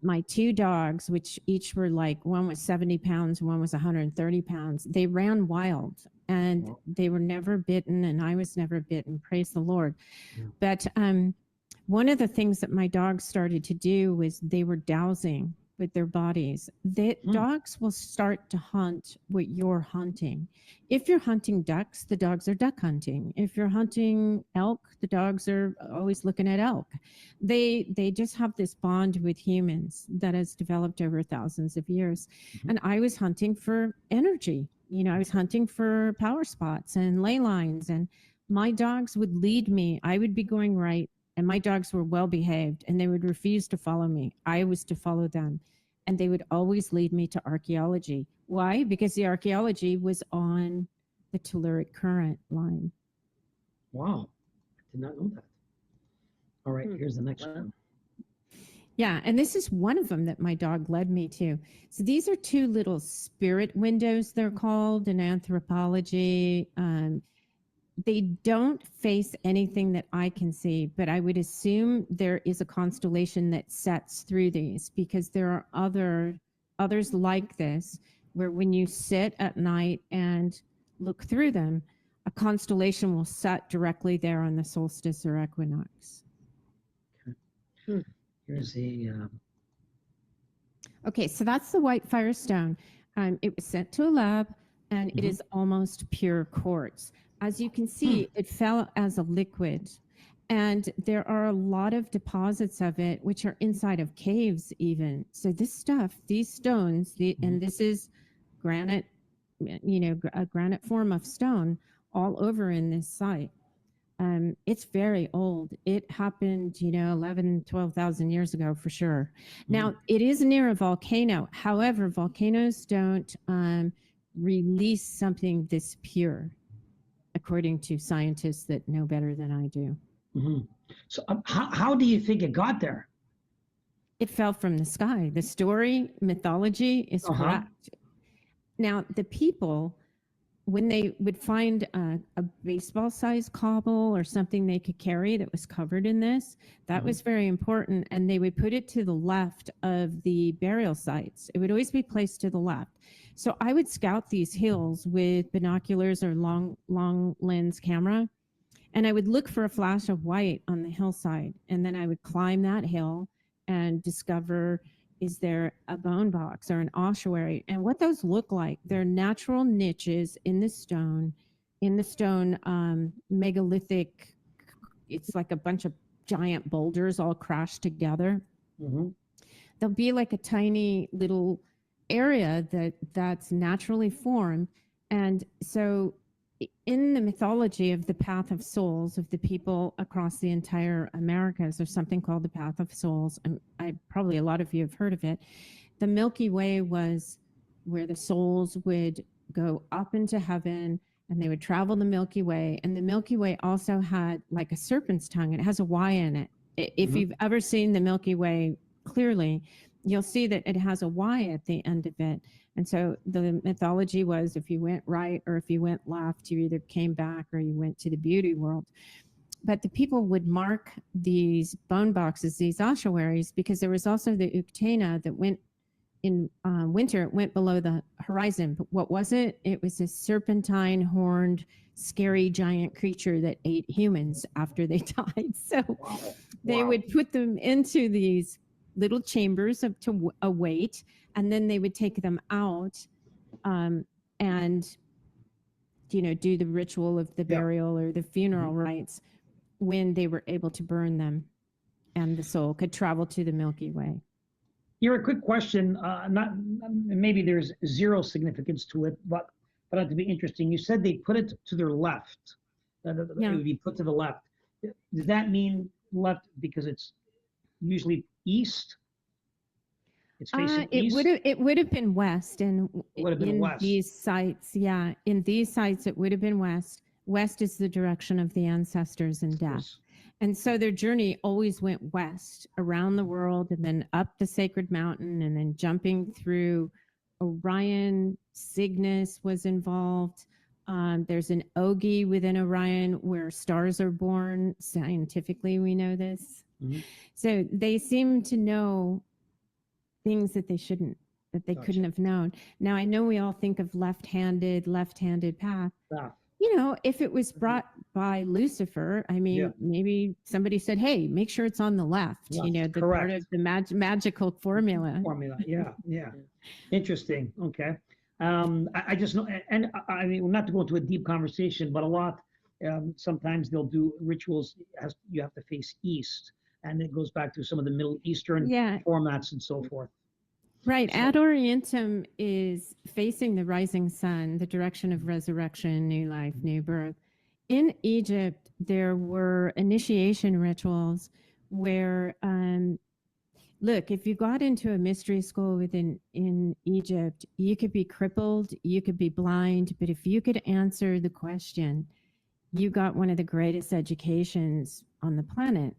my 2 dogs, which each were like, one was 70 pounds, one was 130 pounds, they ran wild, and Wow. they were never bitten, and I was never bitten. Praise the Lord. Yeah. But one of the things that my dogs started to do was they were dowsing with their bodies. Dogs will start to hunt what you're hunting. If you're hunting ducks, the dogs are duck hunting. If you're hunting elk, the dogs are always looking at elk. They just have this bond with humans that has developed over thousands of years. Mhm. And I was hunting for energy. I was hunting for power spots and ley lines, and my dogs would lead me. I would be going right, and my dogs were well behaved, and they would refuse to follow me. I was to follow them, and they would always lead me to archaeology. Why? Because the archaeology was on the Telluric Current line. Wow. I did not know that. All right, here's the next Wow. one. Yeah, and this is one of them that my dog led me to. So these are 2 little spirit windows, they're called in anthropology. They don't face anything that I can see, but I would assume there is a constellation that sets through these, because there are others like this, where when you sit at night and look through them, a constellation will set directly there on the solstice or equinox. Here's a Okay, so that's the white firestone. It was sent to a lab, and it is almost pure quartz. As you can see, it fell as a liquid, and there are a lot of deposits of it which are inside of caves even. So this stuff, these stones, and this is granite, a granite form of stone all over in this site. It's very old. It happened, 11, 12,000 years ago for sure. Now, it is near a volcano. However, volcanoes don't release something this pure, according to scientists that know better than I do. Mhm. So how do you think it got there? It fell from the sky. The story, mythology is correct. Now, the people, when they would find a baseball-sized cobble or something they could carry that was covered in this, that was very important, and they would put it to the left of the burial sites. It would always be placed to the left. So I would scout these hills with binoculars or long lens camera, and I would look for a flash of white on the hillside, and then I would climb that hill and discover, is there a bone box or an ossuary? And what those look like, they're natural niches in the stone megalithic. It's like a bunch of giant boulders all crashed together. There'll be like a tiny little area that's naturally formed. And so in the mythology of the Path of Souls of the people across the entire Americas, there's something called the Path of Souls. And probably a lot of you have heard of it. The Milky Way was where the souls would go up into heaven, and they would travel the Milky Way. And the Milky Way also had like a serpent's tongue. It has a Y in it. If you've ever seen the Milky Way clearly, you'll see that it has a Y at the end of it. And so the mythology was, if you went right or if you went left, you either came back or you went to the beauty world. but the people would mark these bone boxes, these ossuaries, because there was also the Uktena that went in winter, it went below the horizon. But what was it? It was a serpentine horned, scary giant creature that ate humans after they died. So they would put them into these little chambers to await, and then they would take them out and do the ritual of the burial or the funeral rites when they were able to burn them and the soul could travel to the Milky Way. Here, a quick question. Not maybe there's zero significance to it, but it to be interesting. You said they put it to their left. It would be put to the left. Does that mean left because it's usually east? It's facing east. It would have been west, and in west. These sites, in these sites it would have been west. West is the direction of the ancestors and death. Yes. And so their journey always went west around the world and then up the sacred mountain and then jumping through Orion. Cygnus was involved. There's an Ogi within Orion where stars are born. Scientifically, we know this. Mm-hmm. So they seem to know things that they shouldn't, that they couldn't have known. Now, I know we all think of left-handed path. If it was brought by Lucifer, I mean, maybe somebody said, hey, make sure it's on the left, the part of the magical formula. Yeah. Interesting. Okay. I just know, and I mean, not to go into a deep conversation, but a lot, sometimes they'll do rituals as you have to face east, and it goes back to some of the Middle Eastern formats and so forth. Right. Ad Orientem is facing the rising sun, the direction of resurrection, new life, new birth. In Egypt, there were initiation rituals where, look, if you got into a mystery school in Egypt, you could be crippled, you could be blind, but if you could answer the question, you got one of the greatest educations on the planet.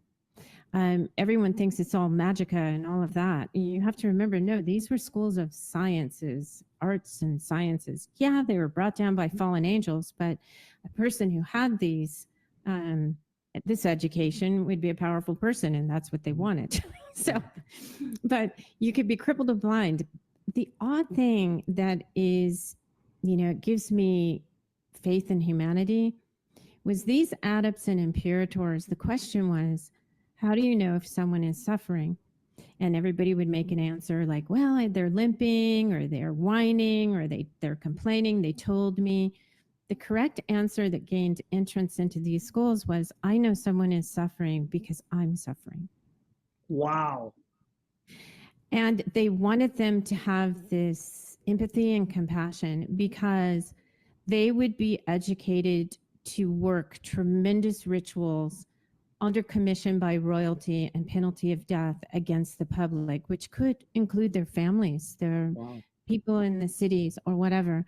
Everyone thinks it's all magica and all of that. You have to remember, no, these were schools of sciences, arts and sciences. Yeah, they were brought down by fallen angels, but a person who had this education would be a powerful person, and that's what they wanted. So, but you could be crippled or blind. The odd thing that is, gives me faith in humanity was these adepts and imperators. The question was, how do you know if someone is suffering? And everybody would make an answer like, well, they're limping or they're whining or they're complaining. They told me. The correct answer that gained entrance into these schools was, I know someone is suffering because I'm suffering. Wow. And they wanted them to have this empathy and compassion because they would be educated to work tremendous rituals under commission by royalty and penalty of death against the public, which could include their families, their people in the cities or whatever.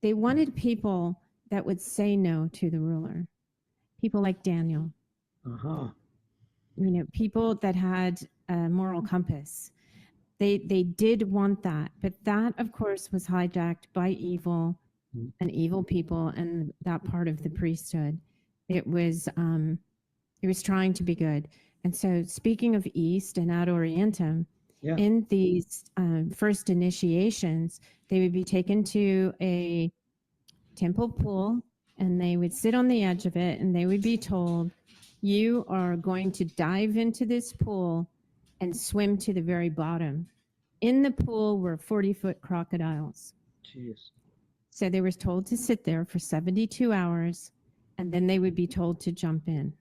They wanted people that would say no to the ruler, people like Daniel, people that had a moral compass. They did want that, but that, of course, was hijacked by evil and evil people and that part of the priesthood. It was trying to be good. And so speaking of East and Ad Orientem, in these first initiations, they would be taken to a temple pool and they would sit on the edge of it and they would be told, you are going to dive into this pool and swim to the very bottom. In the pool were 40-foot crocodiles. Jeez. So they were told to sit there for 72 hours and then they would be told to jump in.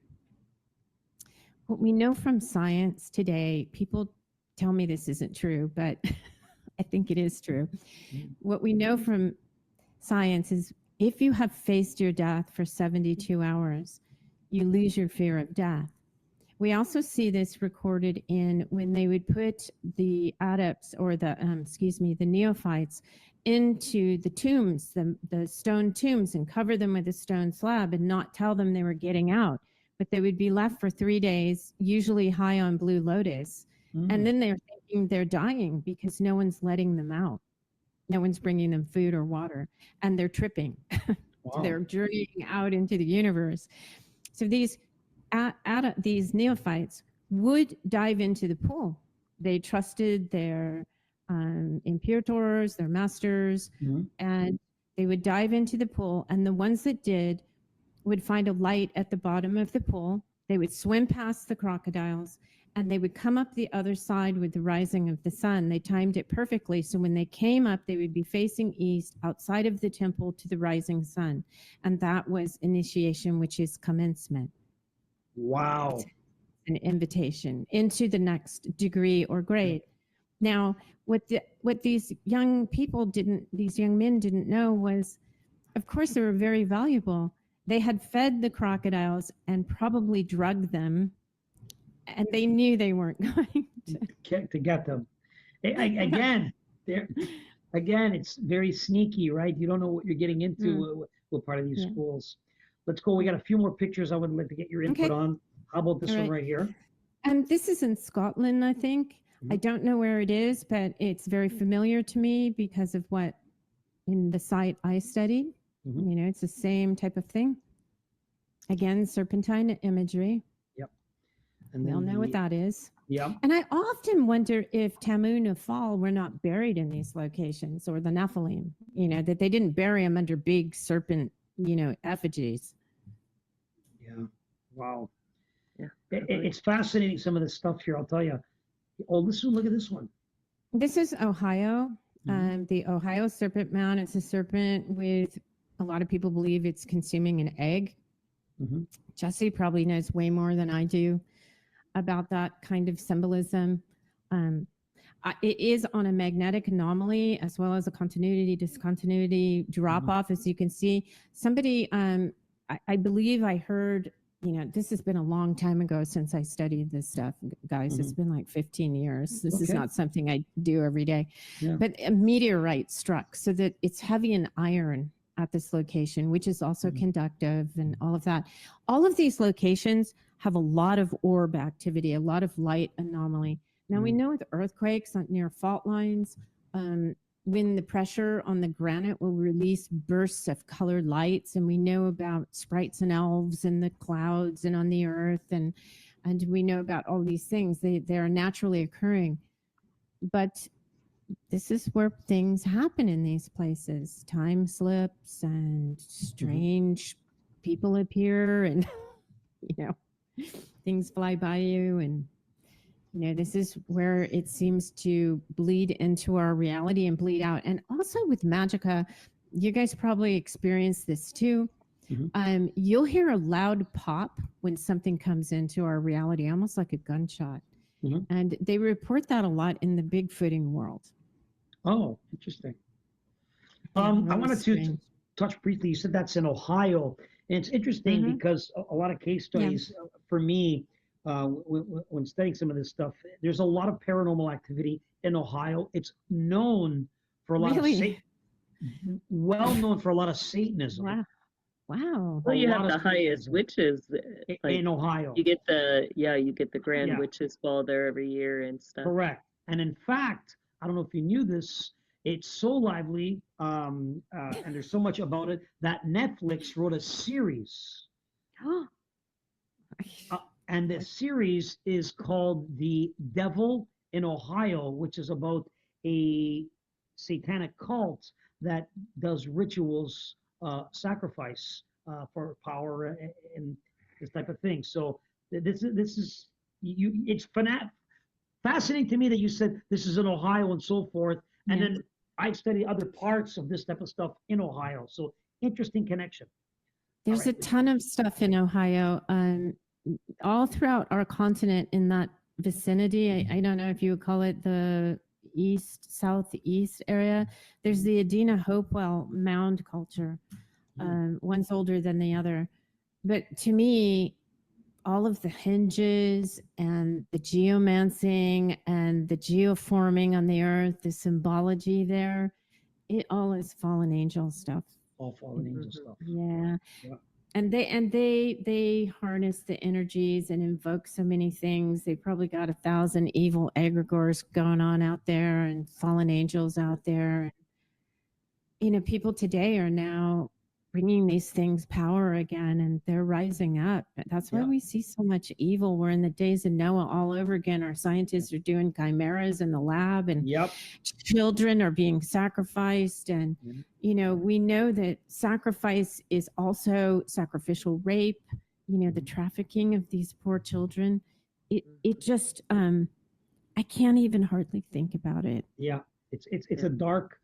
What we know from science today, people tell me this isn't true, but I think it is true. What we know from science is if you have faced your death for 72 hours, you lose your fear of death. We also see this recorded in when they would put the adepts or the neophytes into the tombs, the stone tombs, and cover them with a stone slab and not tell them they were getting out. But they would be left for 3 days, usually high on blue lotus. And then they're thinking they're dying because no one's letting them out. No one's bringing them food or water. And they're tripping. They're journeying out into the universe. So these these neophytes would dive into the pool. They trusted their imperators, their masters, and they would dive into the pool. And the ones that did would find a light at the bottom of the pool. They would swim past the crocodiles, and they would come up the other side with the rising of the sun. They timed it perfectly. So when they came up, they would be facing east outside of the temple to the rising sun. And that was initiation, which is commencement. Wow. An invitation into the next degree or grade. Now, what these young men didn't know was, of course, they were very valuable. They had fed the crocodiles and probably drugged them, and they knew they weren't going to get them. Again, it's very sneaky, right? You don't know what you're getting into with part of these schools. Let's go. We got a few more pictures I would like to get your input on. How about this one right here? This is in Scotland, I think. I don't know where it is, but it's very familiar to me because of what in the site I studied. You know, it's the same type of thing. Again, serpentine imagery. Yep. And they'll know what that is. Yeah. And I often wonder if Tamu Nafal were not buried in these locations, or the Nephilim, you know, that they didn't bury them under big serpent, you know, effigies. Yeah. Wow. Yeah. It's fascinating, some of the stuff here, I'll tell you. Oh, look at this one. This is Ohio. The Ohio Serpent Mound. It's a serpent with, a lot of people believe it's consuming an egg. Jessie probably knows way more than I do about that kind of symbolism. It is on a magnetic anomaly as well as a continuity discontinuity drop off, as you can see. Somebody, I believe I heard, you know, this has been a long time ago since I studied this stuff, guys. It's been like 15 years. This is not something I do every day. But a meteorite struck, so that it's heavy in iron at this location, which is also conductive and all of that. All of these locations have a lot of orb activity, a lot of light anomaly. Now we know with earthquakes near fault lines, when the pressure on the granite will release bursts of colored lights, and we know about sprites and elves in the clouds and on the earth, and we know about all these things. They are naturally occurring. But this is where things happen in these places. Time slips and strange people appear, and you know, things fly by you, and you know, this is where it seems to bleed into our reality and bleed out. And also with Magica, you guys probably experience this too. You'll hear a loud pop when something comes into our reality, almost like a gunshot. And they report that a lot in the Bigfooting world. Oh, interesting. I wanted to touch briefly. You said that's in Ohio, and it's interesting because a lot of case studies for me, when studying some of this stuff, there's a lot of paranormal activity in Ohio. It's known for a lot of well known for a lot of Satanism. Wow. Well, you have the highest witches in Ohio. You get the Grand Witches Ball there every year and stuff. Correct. And in fact, I don't know if you knew this, it's so lively, and there's so much about it that Netflix wrote a series. And the series is called The Devil in Ohio, which is about a satanic cult that does rituals, sacrifice for power and this type of thing. So this is it's fascinating to me that you said this is in Ohio and so forth. And then I've studied other parts of this type of stuff in Ohio. So interesting connection. There's a ton of stuff in Ohio. All throughout our continent in that vicinity. I don't know if you would call it the southeast area. There's the Adena Hopewell mound culture. One's older than the other. But to me, all of the hinges and the geomancing and the geoforming on the earth, the symbology there, it all is fallen angel stuff. All fallen angel stuff. Yeah. And they harness the energies and invoke so many things. They probably got 1,000 evil egregores going on out there and fallen angels out there. You know, people today are now bringing these things power again, and they're rising up. That's why Yeah. we see so much evil. We're in the days of Noah all over again. Our scientists are doing chimeras in the lab, and Yep. children are being sacrificed. And, Mhm. you know, we know that sacrifice is also sacrificial rape, you know, the trafficking of these poor children. It just, I can't even hardly think about it. Yeah. It's a dark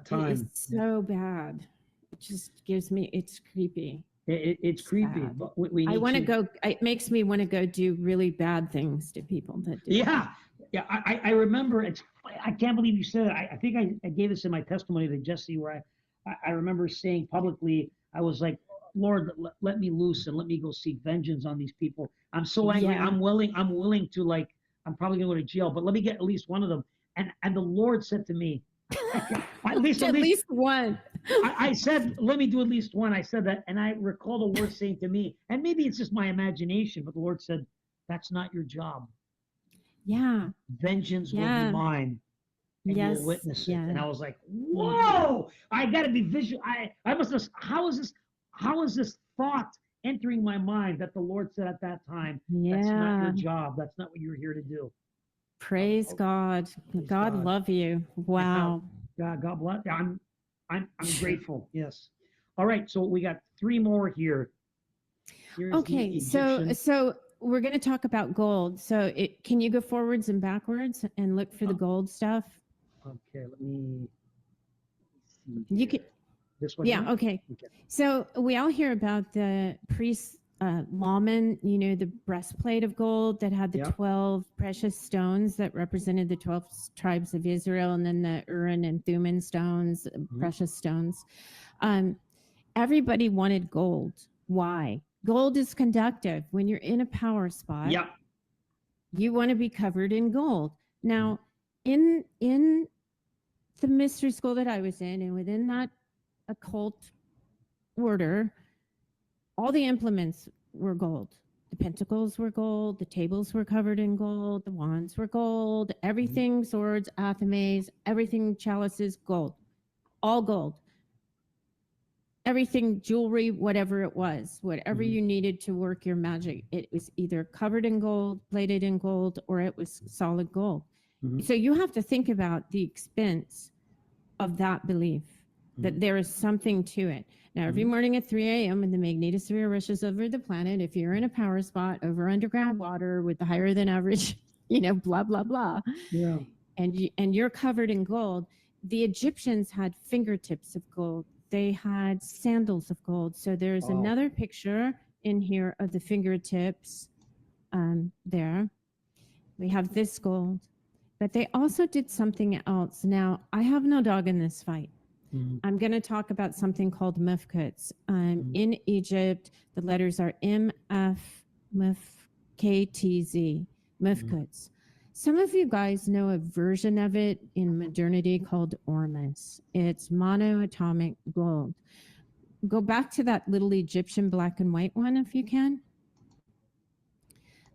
time. It is so bad. It just gives me, it's creepy. It's creepy, sad. but we I need want to to go, it makes me want to go do really bad things to people that do. Yeah, yeah. I remember. I can't believe you said it. I think I gave this in my testimony to Jesse, where I remember saying publicly, I was like, Lord, let me loose and let me go seek vengeance on these people. I'm so angry. Yeah. I'm willing to, like, I'm probably gonna go to jail, but let me get at least one of them. And the Lord said to me, at least one. I said, let me do at least one. I said that, and I recall the Lord saying to me, and maybe it's just my imagination, but the Lord said, that's not your job. Yeah. Vengeance will Yeah. be mine, and Yes, you'll witness it. yeah. And I was like, whoa, I got to be visual. I must have, how is this thought entering my mind that the Lord said at that time, that's not your Yeah. job. That's not what you're here to do. Praise God. Praise God God. love you. Wow. God bless. I'm grateful. Yes. All right. So we got 3 more here. Here's the Okay, so Egyptian- we're going to talk about gold. So can you go forwards and backwards and look for the gold stuff? Okay, let me see. You could, This one. yeah, here? okay. Okay. So we all hear about the priest lawman, you know, the breastplate of gold that had the Yeah. 12 precious stones that represented the 12 tribes of Israel, and then the Urim and Thummim stones, precious stones. Everybody wanted gold. Why? Gold is conductive. When you're in a power spot, Yep. you want to be covered in gold. Now, in the mystery school that I was in, and within that occult order, all the implements were gold. The pentacles were gold, the tables were covered in gold, the wands were gold, everything, swords, athames, everything, chalices, gold, all gold. Everything, jewelry, whatever it was, whatever you needed to work your magic, it was either covered in gold, plated in gold, or it was solid gold. So you have to think about the expense of that belief, that there is something to it. Now, every morning at 3 a.m. when the magnetosphere rushes over the planet, if you're in a power spot over underground water with the higher than average, you know, blah, blah, blah, Yeah. and you're covered in gold, the Egyptians had fingertips of gold. They had sandals of gold. So there's another picture in here of the fingertips there. We have this gold. But they also did something else. Now, I have no dog in this fight. I'm going to talk about something called mufkuts. In Egypt, the letters are MFKTZ, mufkuts. Some of you guys know a version of it in modernity called ormus. It's monoatomic gold. Go back to that little Egyptian black and white one if you can.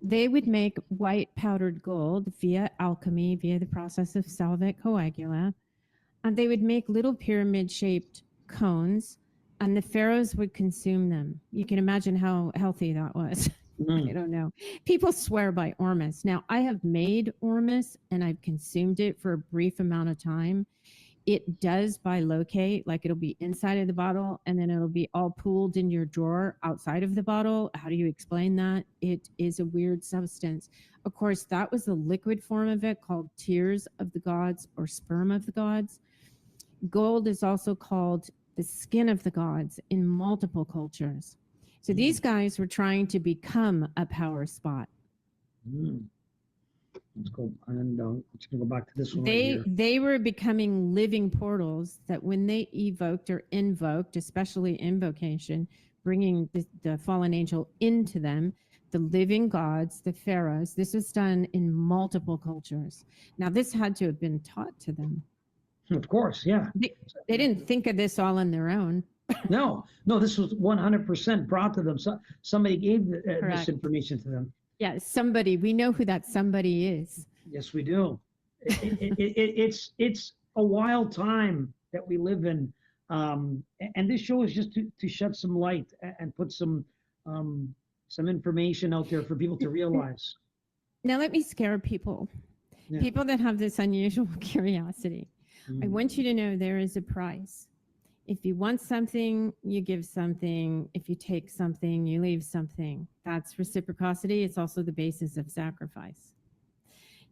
They would make white powdered gold via alchemy, via the process of salvic coagula. And they would make little pyramid-shaped cones, and the pharaohs would consume them. You can imagine how healthy that was. I don't know. People swear by ormus. Now, I have made ormus, and I've consumed it for a brief amount of time. It does bilocate, like it'll be inside of the bottle, and then it'll be all pooled in your drawer outside of the bottle. How do you explain that? It is a weird substance. Of course, that was the liquid form of it, called tears of the gods or sperm of the gods. Gold is also called the skin of the gods in multiple cultures. So these guys were trying to become a power spot. Let's go, and let's go back to this one right here. They were becoming living portals that when they evoked or invoked, especially invocation, bringing the fallen angel into them, the living gods, the pharaohs, this was done in multiple cultures. Now, this had to have been taught to them. Of course, yeah. They didn't think of this all on their own. No, this was 100% brought to them. So somebody gave this information to them. Yeah, somebody. We know who that somebody is. Yes, we do. It's a wild time that we live in. And this show is just to shed some light and put some information out there for people to realize. Now let me scare people. Yeah. People that have this unusual curiosity. I Mm. want you to know there is a price. If you want something, you give something. If you take something, you leave something. That's reciprocity. It's also the basis of sacrifice.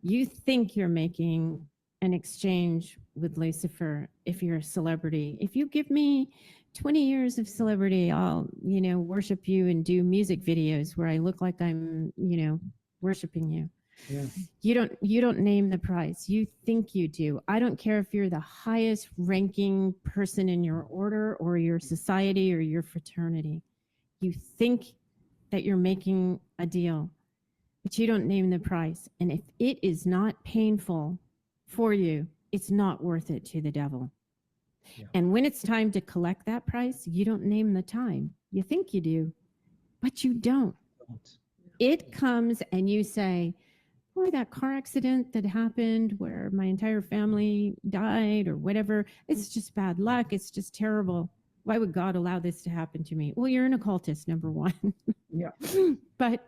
You think you're making an exchange with Lucifer if you're a celebrity. If you give me 20 years of celebrity, I'll, worship you and do music videos where I look like I'm, worshiping you. Yeah. You don't name the price. You think you do. I don't care if you're the highest ranking person in your order or your society or your fraternity. You think that you're making a deal, but you don't name the price. And if it is not painful for you, it's not worth it to the devil. Yeah. And when it's time to collect that price, you don't name the time. You think you do, but you don't. It comes and you say, boy, that car accident that happened where my entire family died or whatever, it's just bad luck. It's just terrible. Why would God allow this to happen to me? Well, you're an occultist, number one. Yeah. But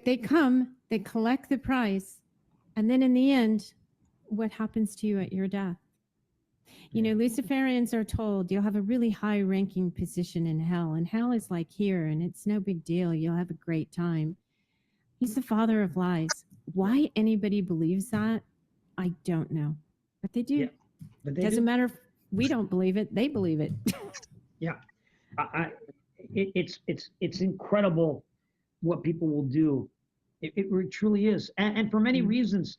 they come, they collect the price, and then in the end, what happens to you at your death? Luciferians are told you'll have a really high ranking position in hell, and hell is like here, and it's no big deal. You'll have a great time. He's the father of lies. Why anybody believes that, I don't know. But they do. Yeah, but they Doesn't do. matter if we don't believe it, they believe it. Yeah. It's incredible what people will do. It truly is. And for many reasons,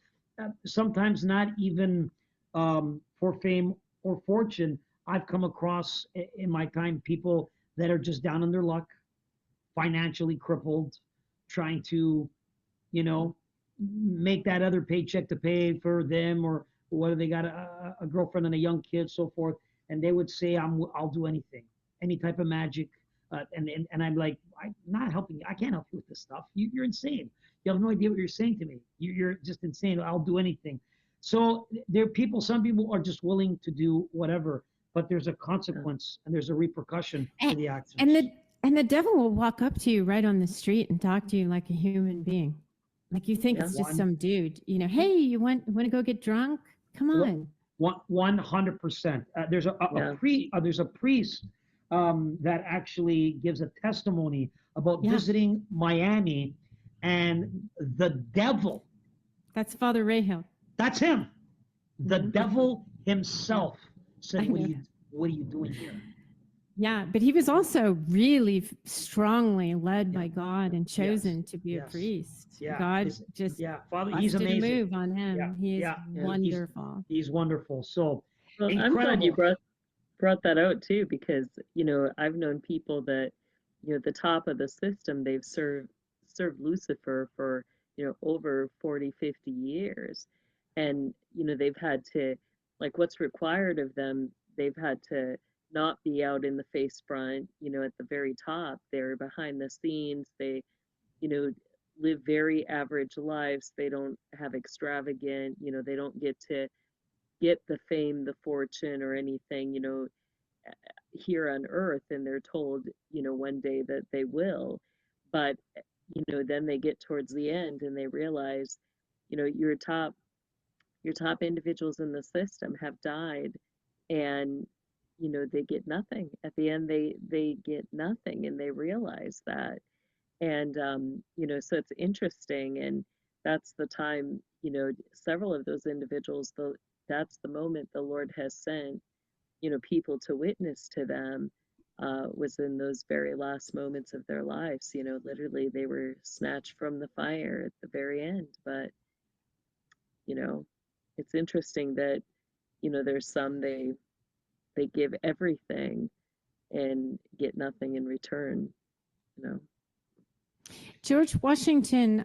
sometimes not even for fame or fortune. I've come across in my time people that are just down on their luck, financially crippled, trying to, make that other paycheck to pay for them, or whether they got a girlfriend and a young kid, so forth. And they would say, I'll do anything, any type of magic. And I'm like, I'm not helping you. I can't help you with this stuff. You're insane. You have no idea what you're saying to me. You're just insane. I'll do anything. So some people are just willing to do whatever, but there's a consequence and there's a repercussion to the actions. And the devil will walk up to you right on the street and talk to you like a human being. Like you think it's just some dude, hey, you want to go get drunk? Come on. 100%. There's a priest that actually gives a testimony about visiting Miami, and the devil. That's Father Rahel. That's him. The devil himself said, "What are you doing here?" Yeah, but he was also really strongly led by God and chosen to be a priest. Yeah. God Father, he's amazing. Move on him. Yeah. He is wonderful. He's wonderful. So well, I'm glad you brought that out too, because I've known people that the top of the system, they've served Lucifer for over 40, 50 years, and they've had to, like, what's required of them, they've had to not be out in the face front, at the very top. They're behind the scenes. They, live very average lives. They don't have extravagant, they don't get to get the fame, the fortune, or anything, here on earth. And they're told, one day that they will. But, then they get towards the end and they realize, your top individuals in the system have died, and they get nothing at the end. They get nothing, and they realize that. And so it's interesting, and that's the time, several of those individuals, that's the moment the Lord has sent people to witness to them, was in those very last moments of their lives. Literally they were snatched from the fire at the very end. But it's interesting that there's some, they give everything and get nothing in return. George Washington,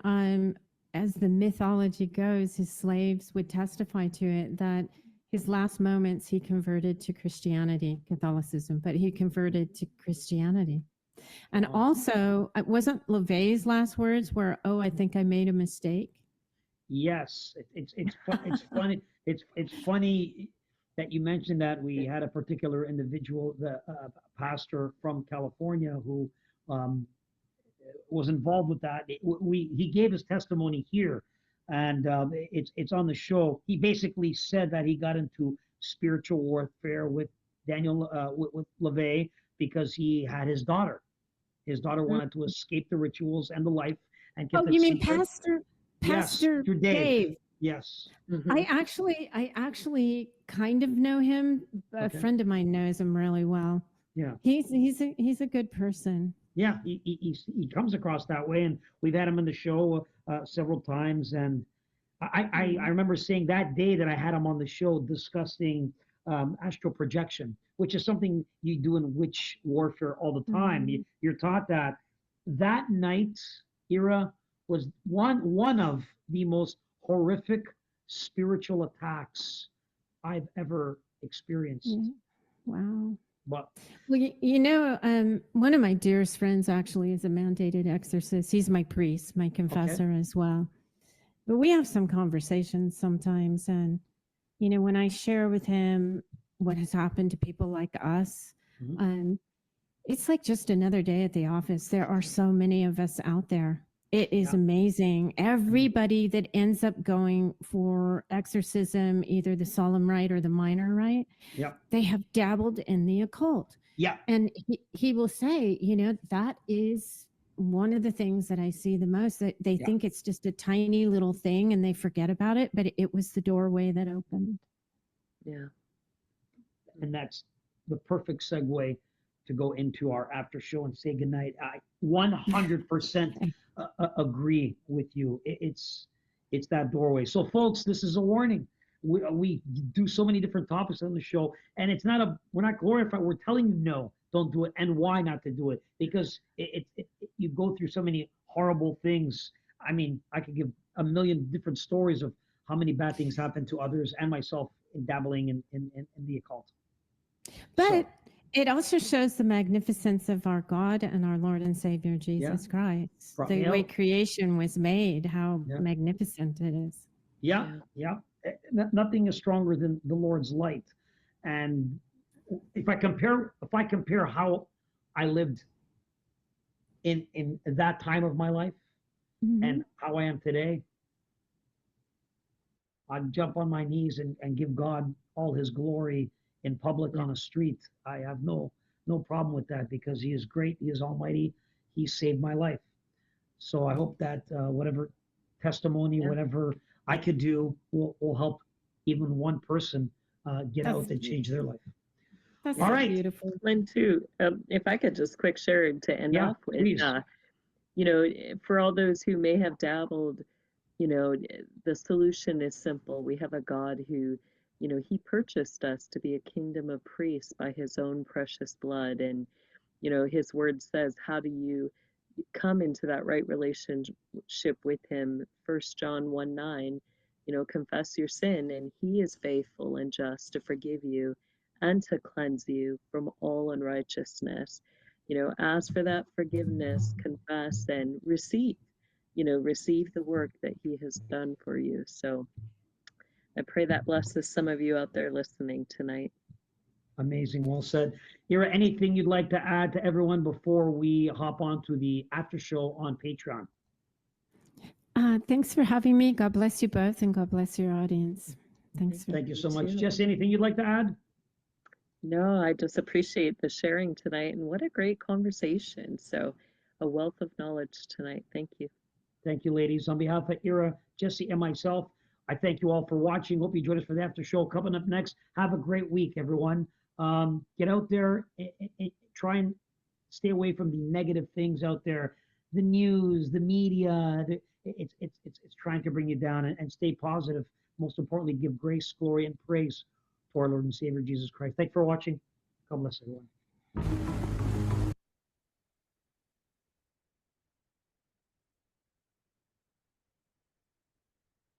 as the mythology goes, his slaves would testify to it, that his last moments he converted to Catholicism, but he converted to Christianity. And also, it wasn't LaVey's last words were, "Oh, I think I made a mistake." Yes, it's funny. It's funny. that you mentioned that we had a particular individual, the pastor from California, who um, was involved with that. He gave his testimony here, and it's on the show. He basically said that he got into spiritual warfare with Daniel with LaVey because he had his daughter. His daughter wanted to escape the rituals and the life and kept Oh, it you mean secret. Pastor Through Dave. Yes. Mhm. I actually kind of know him. A Okay. friend of mine knows him really well. Yeah. He's a good person. Yeah, he comes across that way, and we've had him on the show several times. And I remember saying that day that I had him on the show discussing astral projection, which is something you do in witch warfare all the time. You're taught that. That night, Eira, was one of the most horrific spiritual attacks I've ever experienced. Yeah. Wow. But Well, you know, one of my dearest friends actually is a mandated exorcist. He's my priest, my confessor as well. But we have some conversations sometimes. And, you know, when I share with him what has happened to people like us, it's like just another day at the office. There are so many of us out there. It is amazing. Everybody that ends up going for exorcism, either the solemn rite or the minor rite, they have dabbled in the occult. Yeah. And he will say, you know, that is one of the things that I see the most, that they think it's just a tiny little thing and they forget about it, but it was the doorway that opened. Yeah. And that's the perfect segue to go into our after show and say goodnight. I 100% agree with you. It's that doorway. So folks, this is a warning. We do so many different topics on the show, and it's not we're not glorifying. We're telling you no, don't do it, and why not to do it, because you go through so many horrible things. I mean, I could give a million different stories of how many bad things happen to others and myself in dabbling in the occult. But it also shows the magnificence of our God and our Lord and Savior Jesus Christ. The way creation was made, how magnificent it is. Yeah. Nothing is stronger than the Lord's light. And if I compare how I lived in that time of my life and how I am today, I'd jump on my knees and give God all his glory in public on a street. I have no problem with that, because he is great, he is almighty, he saved my life. So I hope that whatever testimony, whatever I could do will help even one person get out and change their life. That's all right. Beautiful. Lynn, too, if I could just quick share to end off with, you know, for all those who may have dabbled, you know, the solution is simple. We have a God who, you know, he purchased us to be a kingdom of priests by his own precious blood. And, you know, his word says, how do you come into that right relationship with him? 1 John 1:9, you know, confess your sin, and he is faithful and just to forgive you and to cleanse you from all unrighteousness. You know, ask for that forgiveness, confess, and receive the work that he has done for you. So I pray that blesses some of you out there listening tonight. Amazing. Well said. Eira, anything you'd like to add to everyone before we hop on to the after show on Patreon? Thanks for having me. God bless you both, and God bless your audience. Thank you so much. Jesse, anything you'd like to add? No, I just appreciate the sharing tonight, and what a great conversation. So a wealth of knowledge tonight. Thank you. Thank you, ladies. On behalf of Eira, Jesse, and myself, I thank you all for watching. Hope you join us for the after show coming up next. Have a great week, everyone. Get out there and try and stay away from the negative things out there. The news, the media, it's trying to bring you down, and stay positive. Most importantly, give grace, glory, and praise to our Lord and Savior Jesus Christ. Thanks for watching. God bless everyone.